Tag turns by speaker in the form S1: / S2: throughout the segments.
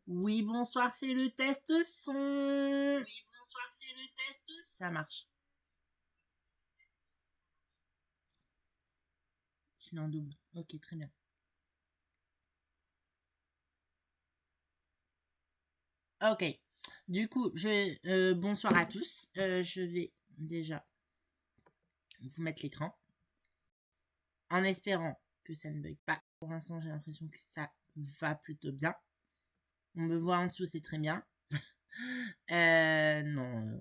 S1: Oui, bonsoir, c'est le test son. Oui, bonsoir, c'est le test son. Ça marche. Je l'ai en double. Ok, très bien. Ok. Du coup, bonsoir à tous. Je vais déjà vous mettre l'écran. En espérant que ça ne bug pas. Pour l'instant, j'ai l'impression que ça va plutôt bien. On me voit en dessous, c'est très bien. Non,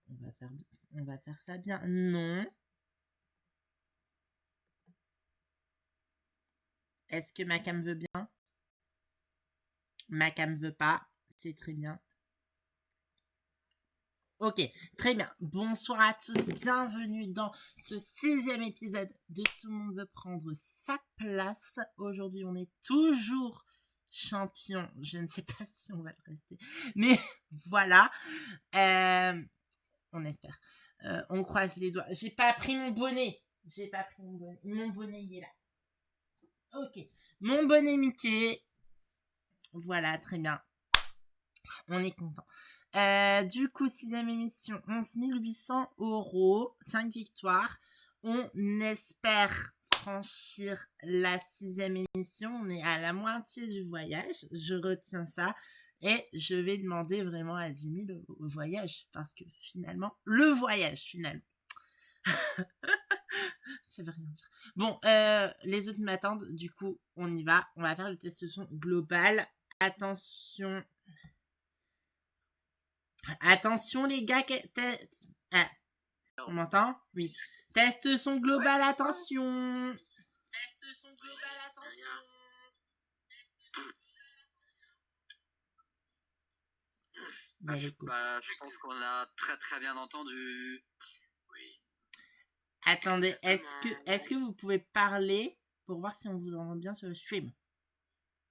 S1: on va faire ça bien. Non. Est-ce que ma cam veut bien? Ma cam veut pas. C'est très bien. Ok, très bien. Bonsoir à tous, bienvenue dans ce 6e épisode de Tout le monde veut prendre sa place. Aujourd'hui, on est toujours champion. Je ne sais pas si on va le rester, mais voilà. On espère. On croise les doigts. J'ai pas pris mon bonnet. Mon bonnet, il est là. Ok. Mon bonnet Mickey. Voilà, très bien. On est content. Du coup, 6e émission, 11 800 €, 5 victoires. On espère franchir la 6e émission. On est à la moitié du voyage. Je retiens ça. Et je vais demander vraiment à Jimmy le voyage. Parce que finalement, le voyage, finalement. Ça veut rien dire. Bon, les autres m'attendent. Du coup, on y va. On va faire le test son global. Attention. Attention les gars, on m'entend? Oui. Test son global, attention. Test son global, attention.
S2: Je pense qu'on a très très bien entendu. Oui.
S1: Attendez, est-ce que vous pouvez parler pour voir si on vous entend bien sur le stream?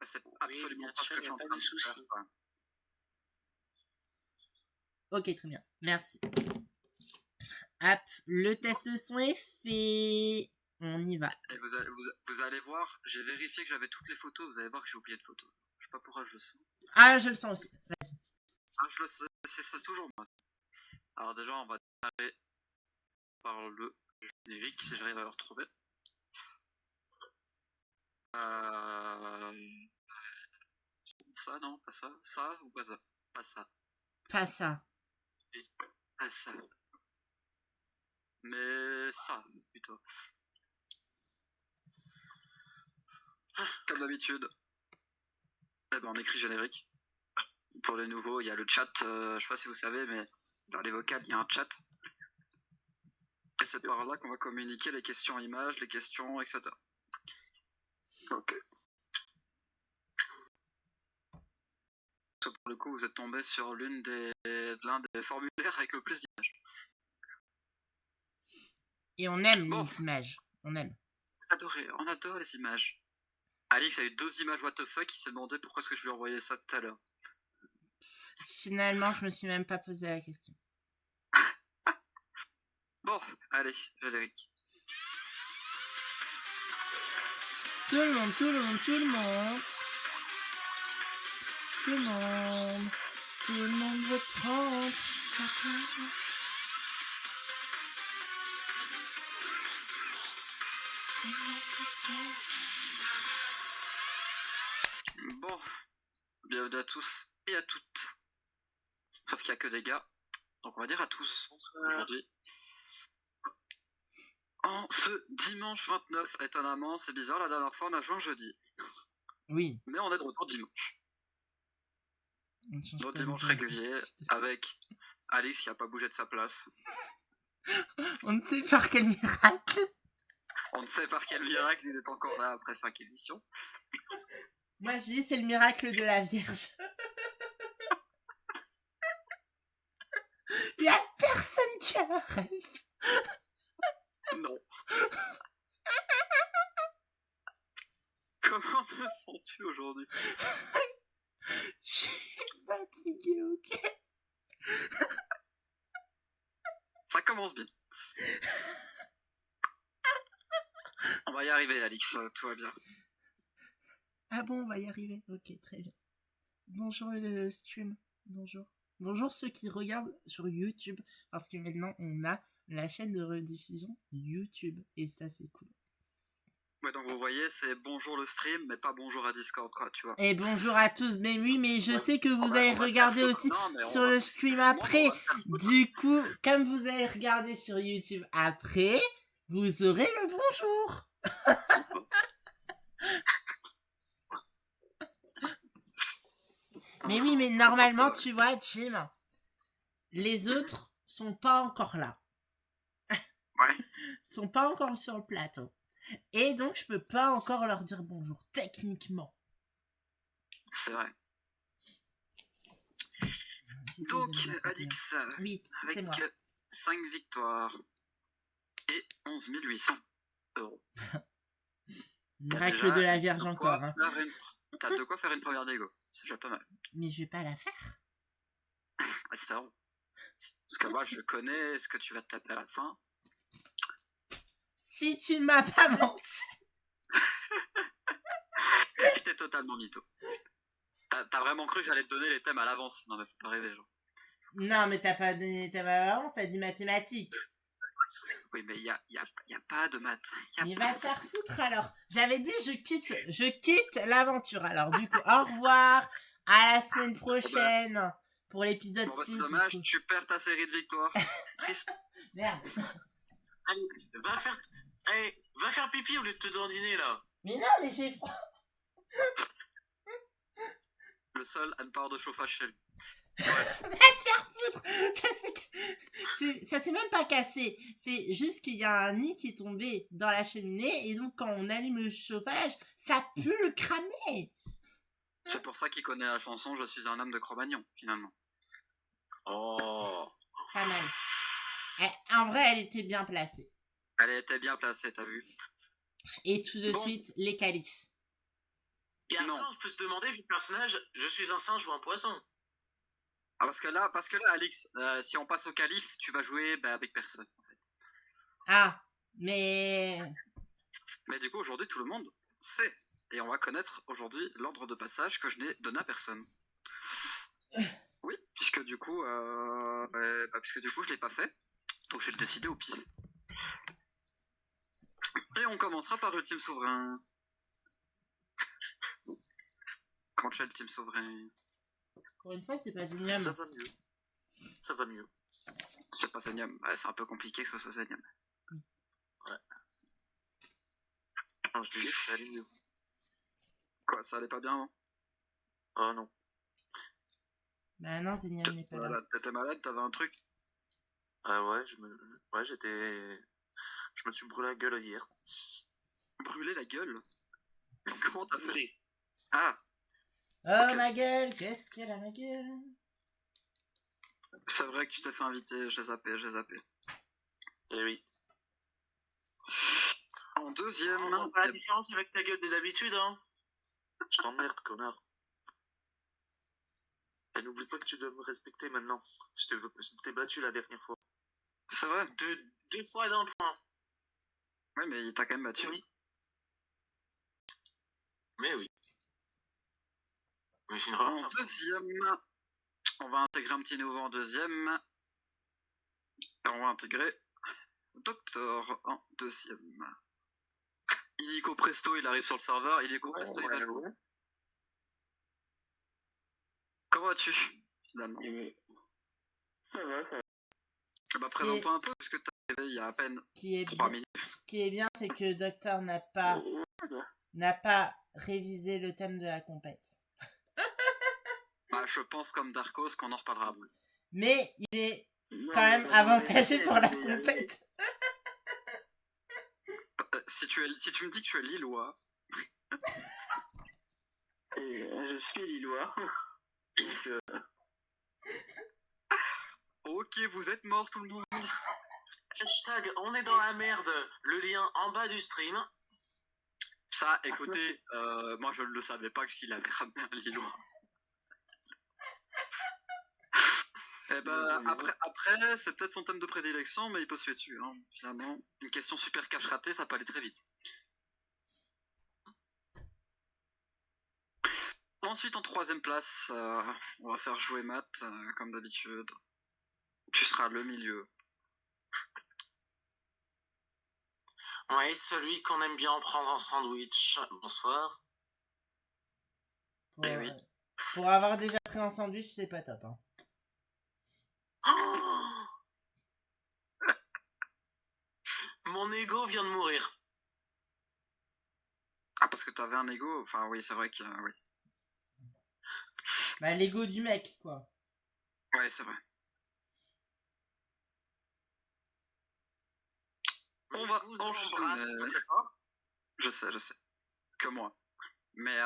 S2: C'est absolument pas ce que je suis en train de faire.
S1: Ok, très bien. Merci. Hop, le test son est fait. On y va.
S2: Et vous allez voir, j'ai vérifié que j'avais toutes les photos. Vous allez voir que j'ai oublié de photos. Je sais pas pourquoi je le sens.
S1: Ah, je le sens aussi. Vas-y.
S2: Ah, je le sais, c'est ça toujours moi. Alors déjà, on va démarrer par le générique, si j'arrive à le retrouver. Ça, non, pas ça. Ça ou pas ça? Pas ça.
S1: Pas ça.
S2: Pas ça. Mais ça, plutôt. Comme d'habitude. Eh ben, on écrit générique. Pour les nouveaux, il y a le chat. Je sais pas si vous savez, mais dans les vocales, il y a un chat. Et c'est par là qu'on va communiquer les questions images, les questions, etc. Ok. Pour le coup, vous êtes tombé sur l'un des formulaires avec le plus d'images.
S1: Et on aime les images. On aime.
S2: On adore les images. Alix a eu 2 images what the fuck, il s'est demandé pourquoi est-ce que je lui envoyais ça tout à l'heure.
S1: Finalement, je me suis même pas posé la question.
S2: Bon, allez, générique.
S1: Tout le monde. Tout le monde veut prendre sa place.
S2: Bon, bienvenue à tous et à toutes. Sauf qu'il n'y a que des gars. Donc on va dire à tous aujourd'hui. En ce dimanche 29, étonnamment, c'est bizarre, la dernière fois on a joué un jeudi.
S1: Oui.
S2: Mais on est de retour dimanche. Notre dimanche régulier, avec Alice qui n'a pas bougé de sa place.
S1: On ne sait par quel miracle.
S2: On ne sait par quel miracle il est encore là après 5 éditions.
S1: Moi je dis c'est le miracle de la Vierge. Il n'y a personne qui a le rêve.
S2: Non. Comment te sens-tu aujourd'hui?
S1: Je suis fatiguée, ok.
S2: Ça commence bien. On va y arriver, Alix, tout va bien.
S1: Ah bon, on va y arriver. Ok, très bien. Bonjour le stream. Bonjour. Bonjour ceux qui regardent sur YouTube. Parce que maintenant, on a la chaîne de rediffusion YouTube. Et ça, c'est cool.
S2: Ouais, donc vous voyez, c'est bonjour le stream, mais pas bonjour à Discord, quoi, tu vois.
S1: Et bonjour à tous. Mais oui, mais je sais que vous
S2: On
S1: allez
S2: va se faire
S1: regarder
S2: foutre.
S1: aussi
S2: Non, mais
S1: sur le stream après.
S2: on va se faire foutre.
S1: Du coup, comme vous allez regarder sur YouTube après, vous aurez le bonjour. Mais oui, mais normalement, tu vois, Jim, les autres sont pas encore là.
S2: Ouais.
S1: Sont pas encore sur le plateau. Et donc, je peux pas encore leur dire bonjour, techniquement.
S2: C'est vrai. Donc, Alix,
S1: oui, c'est moi.
S2: avec 5 victoires et 11 800 euros.
S1: Miracle de la Vierge encore. Hein.
S2: T'as de quoi faire une première dégo. C'est déjà pas mal.
S1: Mais je vais pas la faire.
S2: Espérons. Parce que moi, je connais ce que tu vas te taper à la fin.
S1: Si tu ne m'as pas menti.
S2: J'étais totalement mytho. T'as vraiment cru que j'allais te donner les thèmes à l'avance. Non, mais faut pas rêver, genre.
S1: Non, mais t'as pas donné les thèmes à l'avance, t'as dit mathématiques.
S2: Oui, mais y a pas de maths.
S1: Mais va te faire foutre alors. J'avais dit je quitte l'aventure. Alors du coup, au revoir. À la semaine prochaine pour l'épisode 6.
S2: C'est dommage, tu perds ta série de victoires. Triste.
S1: Merde.
S3: Allez, va faire pipi au lieu de te dandiner là.
S1: Mais non, mais j'ai froid.
S2: Le seul à ne pas avoir de chauffage chez lui.
S1: Va te faire foutre. Ça s'est même pas cassé. C'est juste qu'il y a un nid qui est tombé dans la cheminée et donc quand on allume le chauffage, ça pue le cramer.
S2: C'est pour ça qu'il connaît la chanson Je suis un homme de Cro-Magnon, finalement.
S3: Oh.
S1: Pas mal. En vrai, elle était bien placée.
S2: Elle était bien placée, t'as vu.
S1: Et tout de suite, les qualifs.
S3: Et après, on peut se demander, vu le personnage, je suis un singe ou un poisson.
S2: Ah, parce que là, Alix, si on passe au qualif, tu vas jouer avec personne. En fait.
S1: Ah, mais
S2: du coup, aujourd'hui, tout le monde sait. Et on va connaître aujourd'hui l'ordre de passage que je n'ai donné à personne. Oui, puisque du coup, je l'ai pas fait. Donc je vais le décider au pif. Et on commencera par le team souverain. Comment tu fais le team souverain?
S1: Pour une fois, c'est pas Zenium.
S3: Ça va mieux.
S2: C'est pas Zenium. Ouais, c'est un peu compliqué que ce soit Zenium.
S3: Ouais. Non, je disais que ça allait mieux.
S2: Quoi, ça allait pas bien, hein?
S3: Oh non.
S1: Bah non, Zenium n'est pas là.
S2: T'étais malade, t'avais un truc?
S3: Ah ouais, je me suis brûlé la gueule hier.
S2: Brûlé la gueule? Comment t'as fait? Ah!
S1: Oh okay. Ma gueule, qu'est-ce qu'elle a ma gueule?
S2: C'est vrai que tu t'es fait inviter, j'ai zappé.
S3: Eh oui.
S2: En deuxième...
S3: On voit pas la différence avec ta gueule de d'habitude, hein? Je t'emmerde, connard. Et n'oublie pas que tu dois me respecter maintenant. Je t'ai battu la dernière fois.
S2: C'est vrai?
S3: Deux fois dans le point.
S2: Ouais, mais il t'a quand même battu.
S3: Oui. Mais oui. Mais
S2: en deuxième, on va intégrer un petit nouveau en deuxième. Et on va intégrer Docteur en deuxième. Illico Presto, il arrive sur le serveur. Illico Presto, il va jouer. Comment vas-tu, finalement?
S4: Ça va.
S2: Bah, présente-toi un peu, parce que t'es arrivé il y a à peine 3 minutes.
S1: Ce qui est bien, c'est que Docteur n'a pas révisé le thème de la compète.
S2: Je pense comme Darkos qu'on en reparlera après.
S1: Mais il est quand même avantagé pour la compète.
S2: Si tu me dis que tu es Lillois.
S4: Je suis Lillois. Donc,
S2: Ok, vous êtes morts tout le monde.
S3: Hashtag on est dans la merde. Le lien en bas du stream.
S2: Ça, écoutez, moi je ne le savais pas qu'il avait ramené un Lillois. Eh ben, après, c'est peut-être son thème de prédilection, mais il peut se faire dessus, hein. Finalement, une question super cache ratée, ça peut aller très vite. ensuite, en troisième place, on va faire jouer Matt, comme d'habitude. Tu seras le milieu.
S3: Ouais, celui qu'on aime bien prendre en sandwich. Bonsoir.
S1: Pour,
S2: Eh oui.
S1: pour avoir déjà pris un sandwich, c'est pas top. Hein.
S3: Oh mon ego vient de mourir.
S2: Ah, parce que t'avais un ego. Enfin, oui, c'est vrai que... oui.
S1: Bah, l'ego du mec, quoi.
S2: Ouais, c'est vrai. On va
S3: Je vous
S2: enchaîner.
S3: embrasse de cette part.
S2: Je sais. Que moi. Mais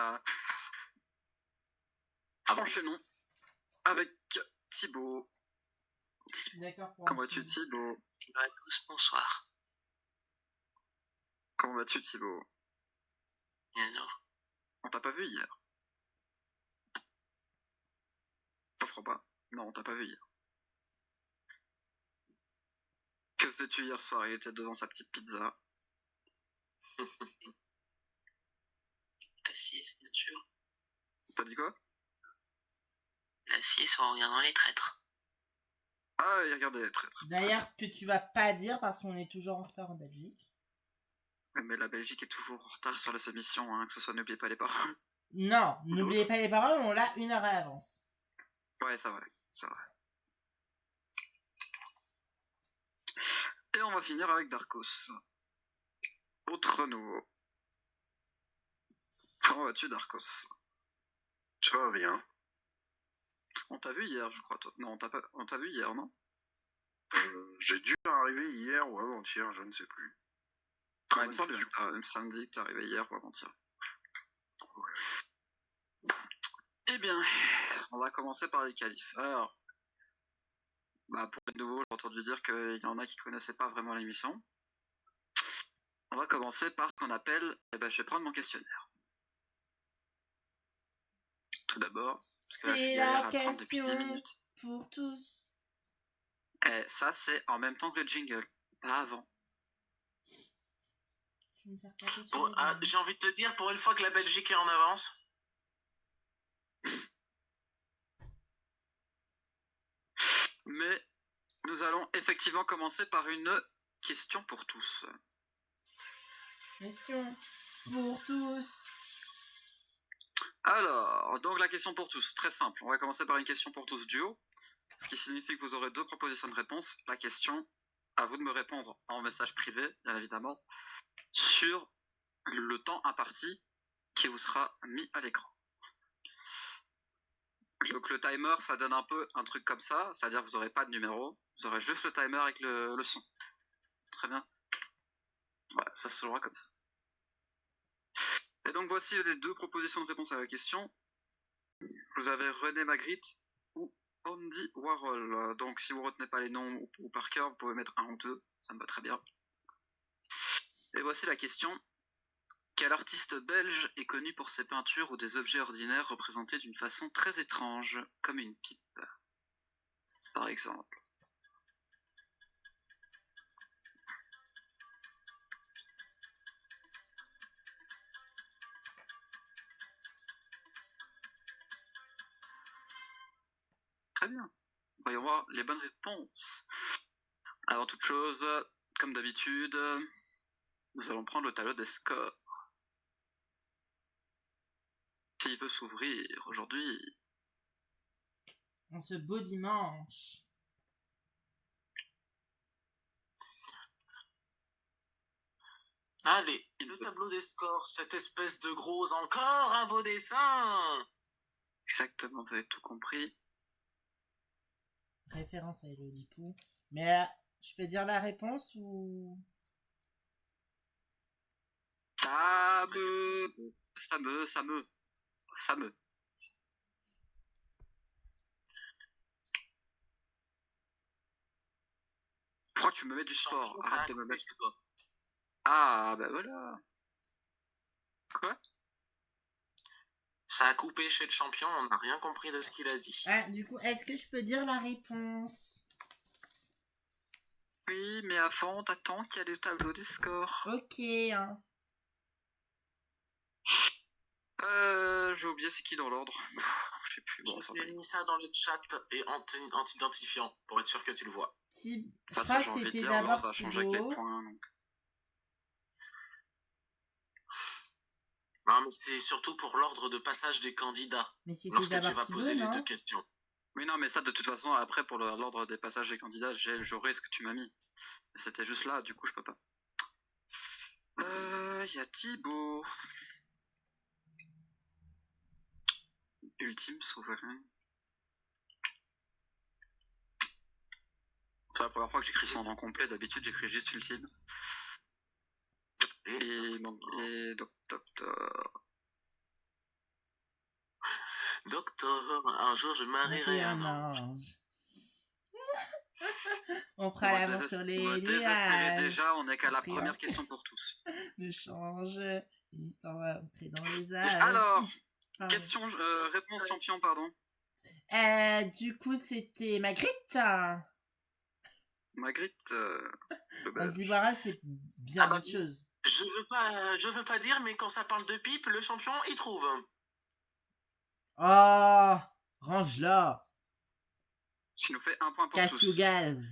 S2: enchaînons avec Thibaut.
S1: Je suis d'accord pour
S2: Comment vas-tu,
S1: enchaîner.
S2: Thibaut?
S3: Bonjour à tous, bonsoir.
S2: Comment vas-tu, Thibaut?
S3: Et alors,
S2: On t'a pas vu hier. Je crois pas. Non, on t'a pas vu hier. Que faisais-tu hier soir? Il était devant sa petite pizza.
S3: la 6, bien sûr.
S2: T'as dit quoi?
S3: La 6 en regardant les traîtres.
S2: Ah, il regardait les traîtres.
S1: D'ailleurs, que tu vas pas dire parce qu'on est toujours en retard en Belgique.
S2: Mais la Belgique est toujours en retard sur les émissions, hein, que ce soit n'oubliez pas les paroles.
S1: Non, n'oubliez pas les paroles, on l'a 1 heure à l'avance.
S2: Ouais, c'est vrai. Et on va finir avec Darkos. Autre nouveau. Comment vas-tu, Darkos?
S5: Ça va bien.
S2: On t'a vu hier, je crois. Non, on t'a vu hier, non?
S5: J'ai dû arriver hier ou avant-hier, je ne sais plus.
S2: Ouais, il me semble que t'es arrivé hier ou avant-hier.
S5: Ouais.
S2: Eh bien, on va commencer par les qualifs. Alors, pour les nouveaux, j'ai entendu dire qu'il y en a qui connaissaient pas vraiment l'émission. On va commencer par ce qu'on appelle... je vais prendre mon questionnaire. Tout d'abord, parce que là, je suis
S1: C'est
S2: galère
S1: la
S2: à prendre depuis 10
S1: question
S2: minutes.
S1: pour tous.
S2: Et ça, c'est en même temps que le jingle, pas avant.
S1: Je vais me faire taper sur les doigts.
S3: J'ai envie de te dire, pour une fois que la Belgique est en avance.
S2: Mais nous allons effectivement commencer par une question pour tous.
S1: Question pour tous.
S2: Alors, donc la question pour tous, très simple. On va commencer par une question pour tous duo, ce qui signifie que vous aurez 2 propositions de réponse. La question, à vous de me répondre en message privé, bien évidemment, sur le temps imparti qui vous sera mis à l'écran. Donc le timer, ça donne un peu un truc comme ça, c'est-à-dire que vous n'aurez pas de numéro, vous aurez juste le timer avec le son. Très bien. Voilà, ça se jouera comme ça. Et donc voici les 2 propositions de réponse à la question. Vous avez René Magritte ou Andy Warhol. Donc si vous retenez pas les noms ou par cœur, vous pouvez mettre 1 ou 2, ça me va très bien. Et voici la question. Quel artiste belge est connu pour ses peintures ou des objets ordinaires représentés d'une façon très étrange, comme une pipe, par exemple? Très bien. Voyons voir les bonnes réponses. Avant toute chose, comme d'habitude, nous allons prendre le tableau des scores. S'il peut s'ouvrir aujourd'hui.
S1: En ce beau dimanche.
S3: Allez, le tableau des scores, cette espèce de gros encore un beau dessin.
S2: Exactement, vous avez tout compris.
S1: Référence à Elodie Pou. Mais là, je peux dire la réponse ou...
S2: Ça me. Pourquoi tu me mets du sport? Arrête de me mettre. Ah, bah voilà. Quoi?
S3: Ça a coupé chez le champion, on n'a rien compris de ce qu'il a dit.
S1: Ah, du coup, est-ce que je peux dire la réponse?
S2: Oui, mais avant, t'attends qu'il y a les tableaux des scores.
S1: Ok, hein.
S2: j'ai oublié c'est qui dans l'ordre. Je sais plus. Bon, ça
S3: Je
S2: va.
S3: t'ai mis ça dans le chat et en t'identifiant pour être sûr que tu le vois.
S1: Je
S2: De toute
S1: crois
S2: façon,
S1: que
S2: j'ai envie de
S1: c'était
S2: dire, l'ordre
S1: d'abord
S2: va changer avec les
S1: Thibaut.
S2: points. Donc.
S3: Non, mais c'est surtout pour l'ordre de passage des candidats.
S1: Mais c'était
S3: Lorsque tu
S1: d'abord
S3: vas
S1: Thibaut,
S3: poser les
S1: non?
S3: deux questions.
S2: Oui, non, mais ça, de toute façon, après, pour l'ordre des passages des candidats, j'aurai ce que tu m'as mis. C'était juste là, du coup, je peux pas. Y a Thibaut. Ultime souverain. C'est la première fois que j'écris son nom complet. D'habitude, j'écris juste ultime. Et docteur.
S3: Docteur, un jour je marierai un ange.
S1: ange. On fera l'amour sur les
S2: me désespérer
S1: nuages.
S2: déjà, on est qu'à la
S1: Priant.
S2: première question pour tous.
S1: Ne change. L'histoire va entrer dans les âges.
S2: Alors,
S1: Pardon.
S2: question, réponse champion, pardon.
S1: Du coup, c'était Magritte.
S2: Magritte.
S1: Anzibara, c'est bien
S3: Ah bah,
S1: autre chose.
S3: Je veux pas dire, mais quand ça parle de pipe, le champion y trouve.
S1: Oh, range-la.
S2: Ce qui nous fait un point pour
S1: Cassio
S2: tous.
S1: Gaz.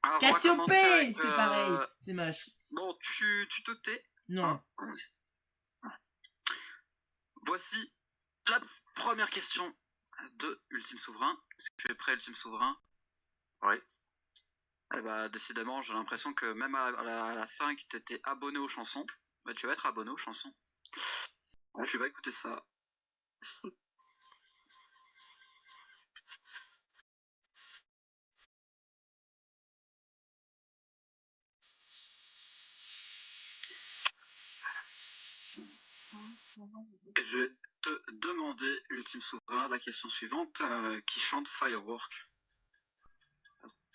S2: Alors, on va
S1: Cassiopée,
S2: commencer avec,
S1: c'est pareil. C'est moche.
S2: Bon, tu te tais.
S1: Non.
S2: Voici la première question de Ultime Souverain. Est-ce que tu es prêt, Ultime Souverain?
S5: Oui.
S2: Eh bah, décidément, j'ai l'impression que même à la 5, tu étais abonné aux chansons. Bah, tu vas être abonné aux chansons. Je vais écouter ça. Et je vais te demander, Ultime Souverain, la question suivante. Qui chante Firework?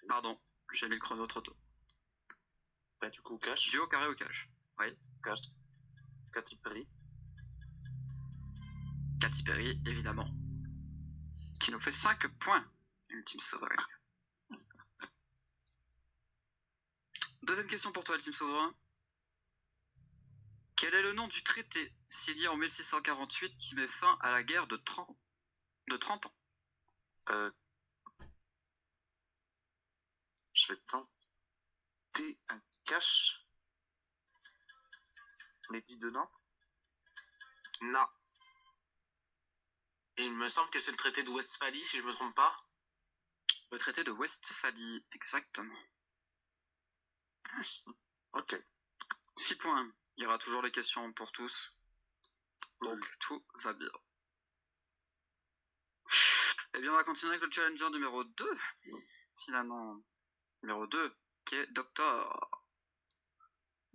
S2: Pardon, j'ai mis le chrono trop tôt.
S5: Bah, du coup, Cash.
S2: Duo, carré ou cash? Oui.
S5: Cash. Katy Perry.
S2: Katy Perry, évidemment. Ce qui nous fait 5 points, Ultime Souverain. Deuxième question pour toi, Ultime Souverain. Quel est le nom du traité signé en 1648 qui met fin à la guerre de 30 ans?
S5: Je vais tenter un Cash. L'édit de Nantes.
S3: Non. Et il me semble que c'est le traité de Westphalie, si je me trompe pas.
S2: Le traité de Westphalie, exactement.
S5: Ok.
S2: 6 points. Il y aura toujours les questions pour tous. Donc, tout va bien. Eh bien, on va continuer avec le challenger numéro 2. Finalement, numéro 2, qui est Docteur.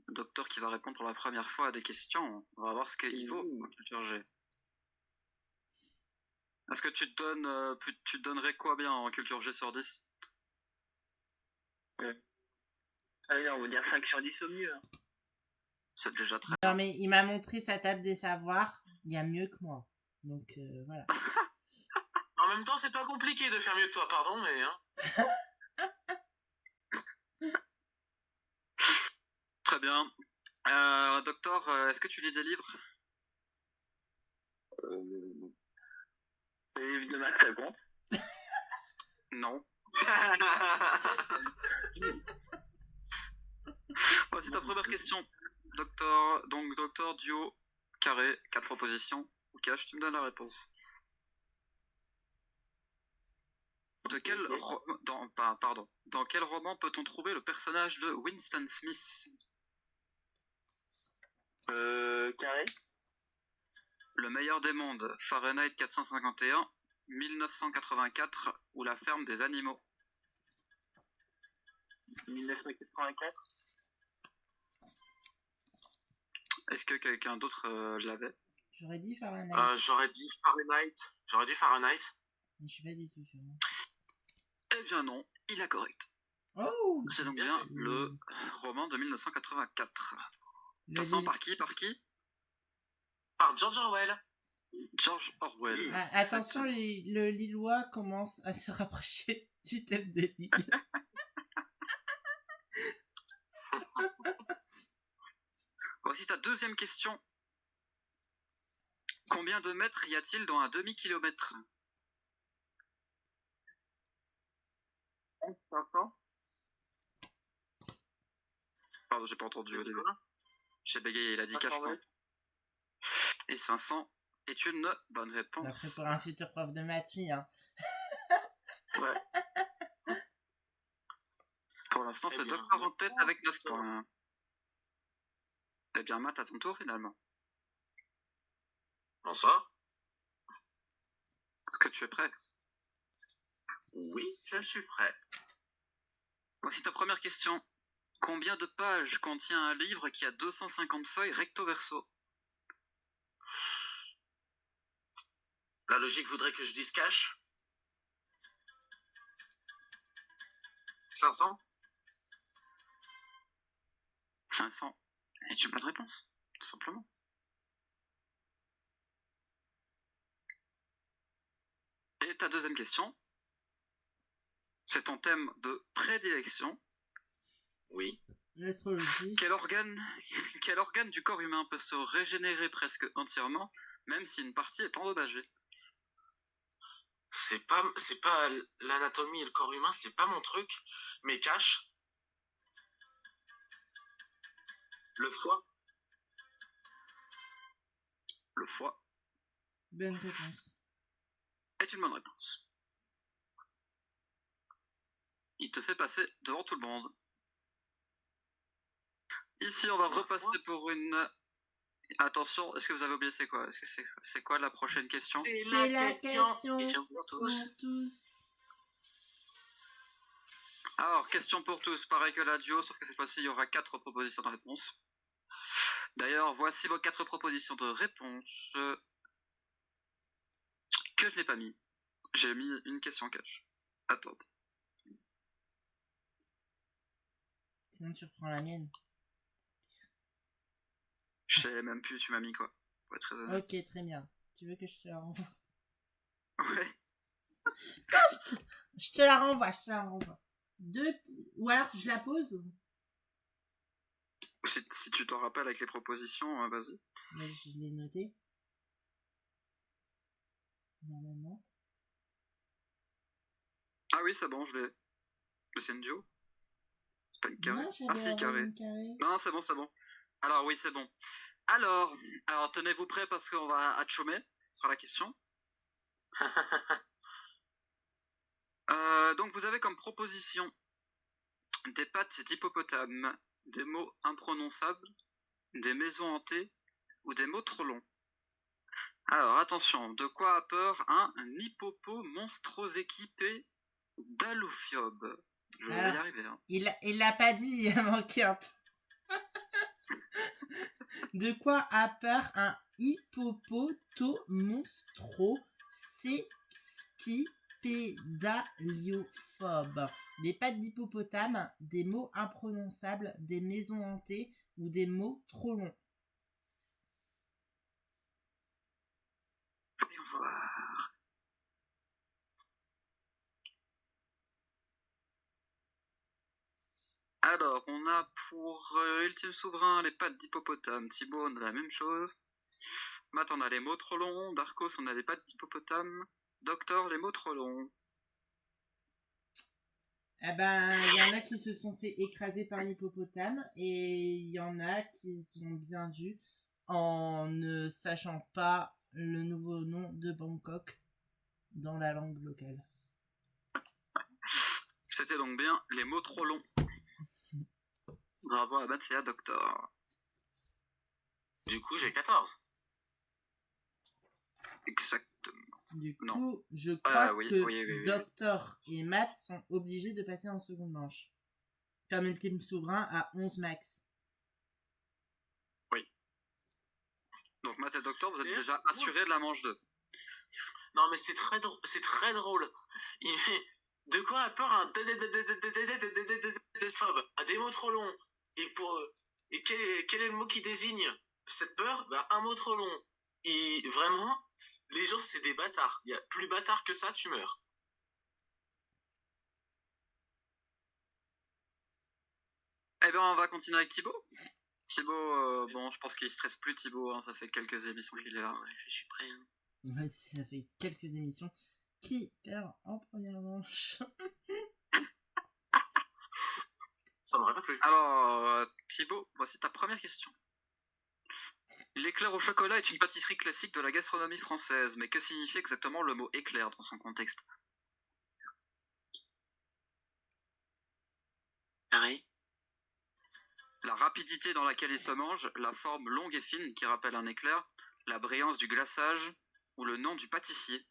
S2: Docteur qui va répondre pour la première fois à des questions. On va voir ce qu'il vaut en culture G. Est-ce que tu te donnerais quoi bien en culture G sur 10?
S4: Allez, on va dire 5 sur 10 au mieux. Hein.
S2: C'est déjà très
S1: Non, mais il m'a montré sa table des savoirs. Il y a mieux que moi. Donc, voilà.
S3: En même temps, c'est pas compliqué de faire mieux que toi, pardon, mais... Hein.
S2: Très bien. Docteur, est-ce que tu lis des livres?
S4: Les livres de maths, ça compte.
S2: Non. Voici ta première question. Docteur, duo, carré, 4 propositions. Ou cash, tu me donnes la réponse. Dans quel roman peut-on trouver le personnage de Winston Smith?
S4: Carré.
S2: Le meilleur des mondes, Fahrenheit 451, 1984 ou La ferme des animaux?
S4: 1984.
S2: Est-ce que quelqu'un d'autre l'avait?
S1: J'aurais dit Fahrenheit.
S3: J'aurais dit Fahrenheit.
S1: Mais je suis pas du tout sûr.
S2: Eh bien non, il a correct.
S1: Oh!
S2: C'est donc bien le roman de 1984. Passant par qui?
S3: Par George Orwell.
S2: George Orwell.
S1: Ah, attention, le Lillois commence à se rapprocher du thème de Lille.
S2: Voici ta deuxième question. Combien de mètres y a-t-il dans un demi-kilomètre?
S4: 500.
S2: Pardon, j'ai pas entendu au début. J'ai bégayé, il a dit
S4: 500
S2: 400.
S4: mètres.
S2: Et 500 est une bonne réponse.
S1: Après, pour un futur prof de maths, oui, hein.
S4: Ouais.
S2: Pour l'instant,
S3: Eh
S2: c'est
S3: bien,
S2: Docteur en tête avec 9
S3: d'accord.
S2: points. Eh bien, Matt, à ton tour finalement.
S3: Bonsoir.
S2: Est-ce que tu es prêt?
S3: Oui, je suis prêt.
S2: Voici ta première question. Combien de pages contient un livre qui a 250 feuilles recto verso?
S3: La logique voudrait que je dise cash. 500.
S2: 500 est une bonne réponse, tout simplement. Et ta deuxième question, c'est ton thème de prédilection.
S3: Oui.
S1: L'astrologie.
S2: Quel organe du corps humain peut se régénérer presque entièrement, même si une partie est endommagée?
S3: C'est pas l'anatomie et le corps humain, c'est pas mon truc. Mais cash. Le foie.
S2: Le foie
S1: Bonne réponse.
S2: est une bonne réponse. Il te fait passer devant tout le monde. Ici, on va
S3: La
S2: repasser
S3: foi.
S2: pour une... Attention, est-ce que vous avez oublié c'est quoi? Est-ce que c'est quoi la prochaine question?
S3: C'est
S1: C'est
S3: la
S1: la
S3: question.
S1: question
S2: pour
S1: pour
S2: tous.
S1: tous.
S2: Alors, question pour tous, pareil que la duo, sauf que cette fois-ci, il y aura 4 propositions de réponse. D'ailleurs, voici vos 4 propositions de réponse que je n'ai pas mis. J'ai mis une question cache. Attendez.
S1: Sinon, tu reprends la mienne.
S2: Je sais même plus tu m'as mis quoi. Pour être très honnête.
S1: Ok, très bien. Tu veux que je te la renvoie?
S2: Ouais.
S1: Je te la renvoie, je te la renvoie. Ou alors je la pose.
S2: Si tu t'en rappelles avec les propositions, vas-y.
S1: Mais je l'ai noté. Normalement.
S2: Ah oui, c'est bon, je l'ai. Mais c'est une duo. C'est pas une carré.
S1: Non,
S2: Ah
S1: j'avais
S2: si,
S1: envoyé
S2: carré.
S1: une carré.
S2: Non, c'est bon, c'est bon. Alors oui, c'est bon. Alors tenez-vous prêts parce qu'on va chômer sur la question. Donc vous avez comme proposition des pattes d'hippopotame, des mots imprononçables, des maisons hantées ou des mots trop longs. Alors attention, de quoi a peur un hippopo monstrueux équipé d'allophiobe? Je vais y
S1: Alors,
S2: arriver. Hein.
S1: il l'a pas dit, il a manqué un truc. De quoi a peur un hippopotomonstro-sexquipédaliophobe? Des pattes d'hippopotame, des mots imprononçables, des maisons hantées ou des mots trop longs.
S2: Voyons voir. Alors, on a pour Ultime Souverain les pattes d'hippopotame. Thibaut, on a la même chose. Matt, on a les mots trop longs. Darkos, on a les pattes d'hippopotame. Docteur, les mots trop longs.
S1: Eh ben, il y en a qui se sont fait écraser par l'hippopotame et il y en a qui ont bien vu en ne sachant pas le nouveau nom de Bangkok dans la langue locale.
S2: C'était donc bien les mots trop longs. Bravo à Matt et à Docteur.
S3: Du coup, j'ai 14.
S2: Exactement.
S1: Du
S2: Non.
S1: coup, je crois
S2: oui,
S1: que
S2: oui.
S1: Doctor et Matt sont obligés de passer en seconde manche. Comme Ultime Souverain à 11 max.
S2: Oui. Donc Matt et Docteur, vous êtes
S3: D'ailleurs,
S2: déjà
S3: c'est
S2: assurés de la manche 2.
S3: Non, mais c'est très drôle. De quoi a peur un phobe? Un des mots trop longs. Et quel est le mot qui désigne cette peur? Bah, un mot trop long. Et vraiment, les gens, c'est des bâtards. Il y a plus bâtard que ça, tu meurs.
S2: Eh bien, on va continuer avec Thibaut. Thibaut, bon, je pense qu'il stresse plus, Thibaut, hein, ça fait quelques émissions qu'il est là.
S3: Ouais, je suis prêt. Hein.
S1: Ouais, ça fait quelques émissions. Qui perd en première manche?
S3: Ça m'aurait pas plu.
S2: Alors, Thibaut, voici ta première question. L'éclair au chocolat est une pâtisserie classique de la gastronomie française, mais que signifie exactement le mot éclair dans son contexte?
S3: Carré.
S2: La rapidité dans laquelle il se mange, la forme longue et fine qui rappelle un éclair, la brillance du glaçage ou le nom du pâtissier?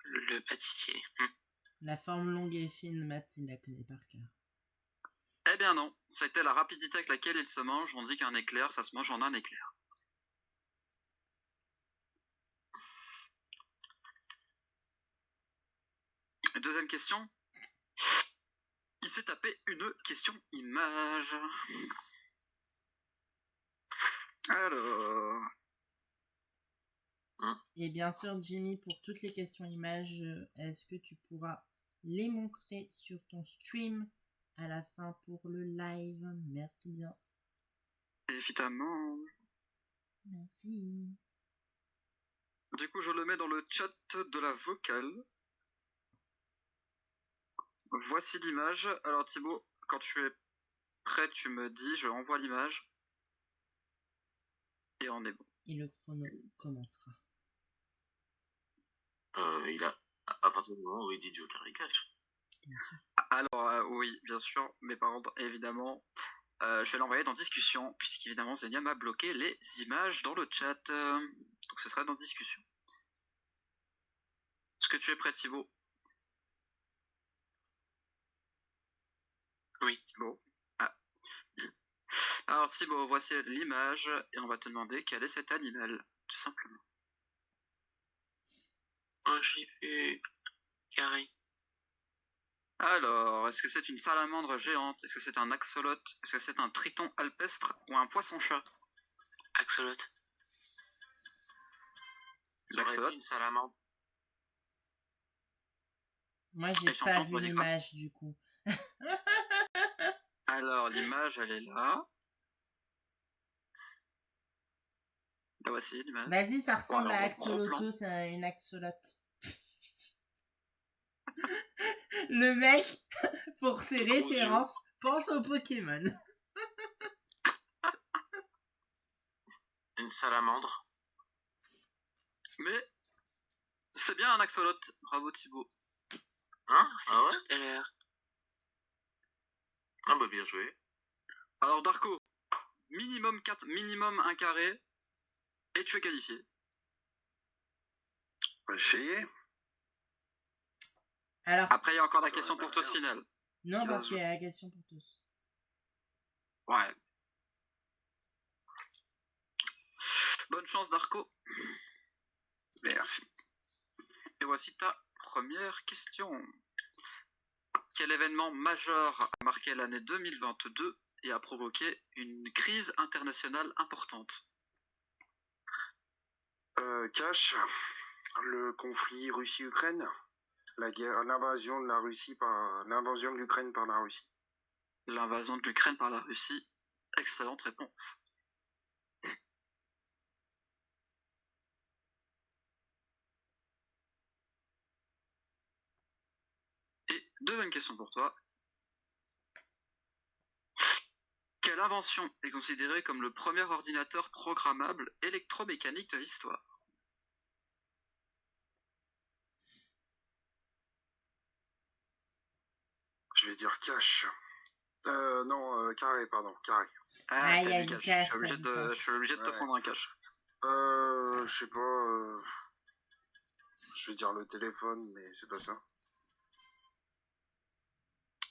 S3: Le pâtissier.
S1: La forme longue et fine, Matt, il la connaît par cœur.
S2: Eh bien non, ça a été la rapidité avec laquelle il se mange. On dit qu'un éclair, ça se mange en un éclair. Deuxième question. Il s'est tapé une question image. Alors...
S1: Et bien sûr, Jimmy, pour toutes les questions images, est-ce que tu pourras les montrer sur ton stream à la fin pour le live? Merci bien.
S2: Évidemment.
S1: Merci.
S2: Du coup, je le mets dans le chat de la vocale. Voici l'image. Alors Thibaut, quand tu es prêt, tu me dis, je envoie l'image. Et on est bon.
S1: Et le chrono commencera.
S3: Il a... À partir du moment où il dit du carré cash.
S1: Bien sûr.
S2: Alors, oui, bien sûr, mais par contre, évidemment, je vais l'envoyer dans discussion, puisqu'évidemment, Zenia m'a bloqué les images dans le chat. Donc ce sera dans discussion. Est-ce que tu es prêt, Thibaut?
S3: Oui.
S2: Thibaut. Ah. Alors, Thibaut, voici l'image, et on va te demander quel est cet animal, tout simplement.
S3: Oh, j'ai vu. Carré.
S2: Alors, est-ce que c'est une salamandre géante? Est-ce que c'est un axolote? Est-ce que c'est un triton alpestre ou un poisson-chat?
S3: Axolote. Ça aurait été une salamandre.
S1: Moi, j'ai
S2: Et
S1: pas
S2: j'entends,
S1: vu
S2: on dit quoi?
S1: l'image du coup.
S2: Alors, l'image, elle est là. La voici, l'image.
S1: Vas-y, ça ressemble
S2: alors,
S1: à
S2: gros plan.
S1: Axoloto, c'est une axolote. Le mec, pour ses
S3: Gros
S1: références, pense au Pokémon.
S3: Une salamandre.
S2: Mais c'est bien un axolote. Bravo, Thibaut.
S3: Hein? Ah ouais? Tout à l'heure. Ah bah bien joué.
S2: Alors, Darko, minimum 4, minimum 1 carré, et tu es qualifié.
S5: On va essayer.
S1: Alors,
S2: Après, il y a encore la question pour tous finale.
S1: non, parce qu'il y a la question pour tous.
S2: Ouais. Bonne chance, Darko.
S5: Merci.
S2: Et voici ta première question. Quel événement majeur a marqué l'année 2022 et a provoqué une crise internationale importante?
S5: Cash, le conflit Russie-Ukraine, l'invasion de la Russie l'invasion de l'Ukraine par la Russie.
S2: L'invasion de l'Ukraine par la Russie. Excellente réponse. Et deuxième question pour toi. Quelle invention est considérée comme le premier ordinateur programmable électromécanique de l'histoire?
S5: Je vais dire cash. Non, carré, pardon, carré.
S2: Ah,
S1: il y
S2: t'as
S1: a
S2: dit
S1: du
S2: cash.
S1: cash,
S2: Je suis obligé de te
S5: Ouais.
S2: prendre un cash.
S5: Je sais pas. Je vais dire le téléphone, mais c'est pas ça.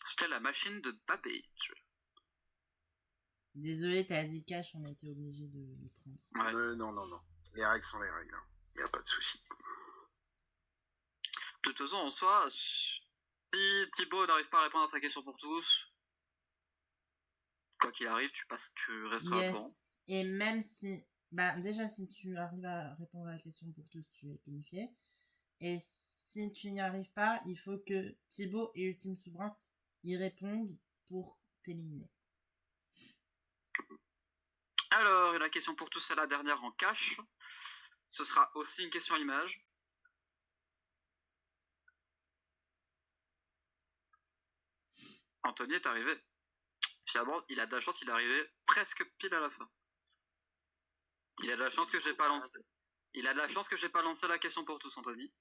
S2: C'était la machine de Babbage.
S1: Désolé, t'as dit cash, on a été obligé de le prendre.
S2: Ouais.
S5: Non. Les règles sont les règles. Il n'y a pas de souci.
S2: De toute façon, en soi, si Thibaut n'arrive pas à répondre à sa question pour tous, quoi qu'il arrive, tu resteras devant.
S1: Yes. Et même si... Bah, déjà, si tu arrives à répondre à la question pour tous, tu es qualifié. Et si tu n'y arrives pas, il faut que Thibaut et Ultime Souverain y répondent pour t'éliminer.
S2: Alors, la question pour tous, c'est la dernière en cash. Ce sera aussi une question image. Anthony est arrivé. Finalement, il a de la chance, il est arrivé presque pile à la fin. Il a de la chance que j'ai pas lancé. Il a de la chance que j'ai pas lancé la question pour tous, Anthony.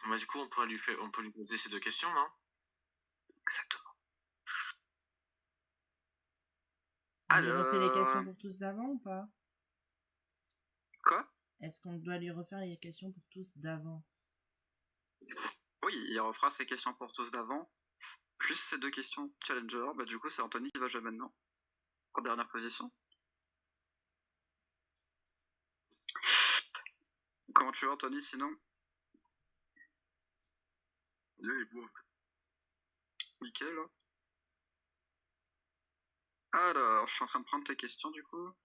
S3: Mais du coup, on peut lui poser ces deux questions, non?
S2: Exactement.
S1: On lui refait les questions pour tous d'avant ou pas?
S2: Quoi?
S1: Est-ce qu'on doit lui refaire les questions pour tous d'avant?
S2: Oui, il refera ses questions pour tous d'avant, plus ces deux questions challenger. Bah, du coup, c'est Anthony qui va jouer maintenant. En dernière position. Comment tu vas, Anthony, sinon?
S5: Bien, et vous?
S2: Nickel. Alors, je suis en train de prendre tes questions, du coup.
S5: Ok.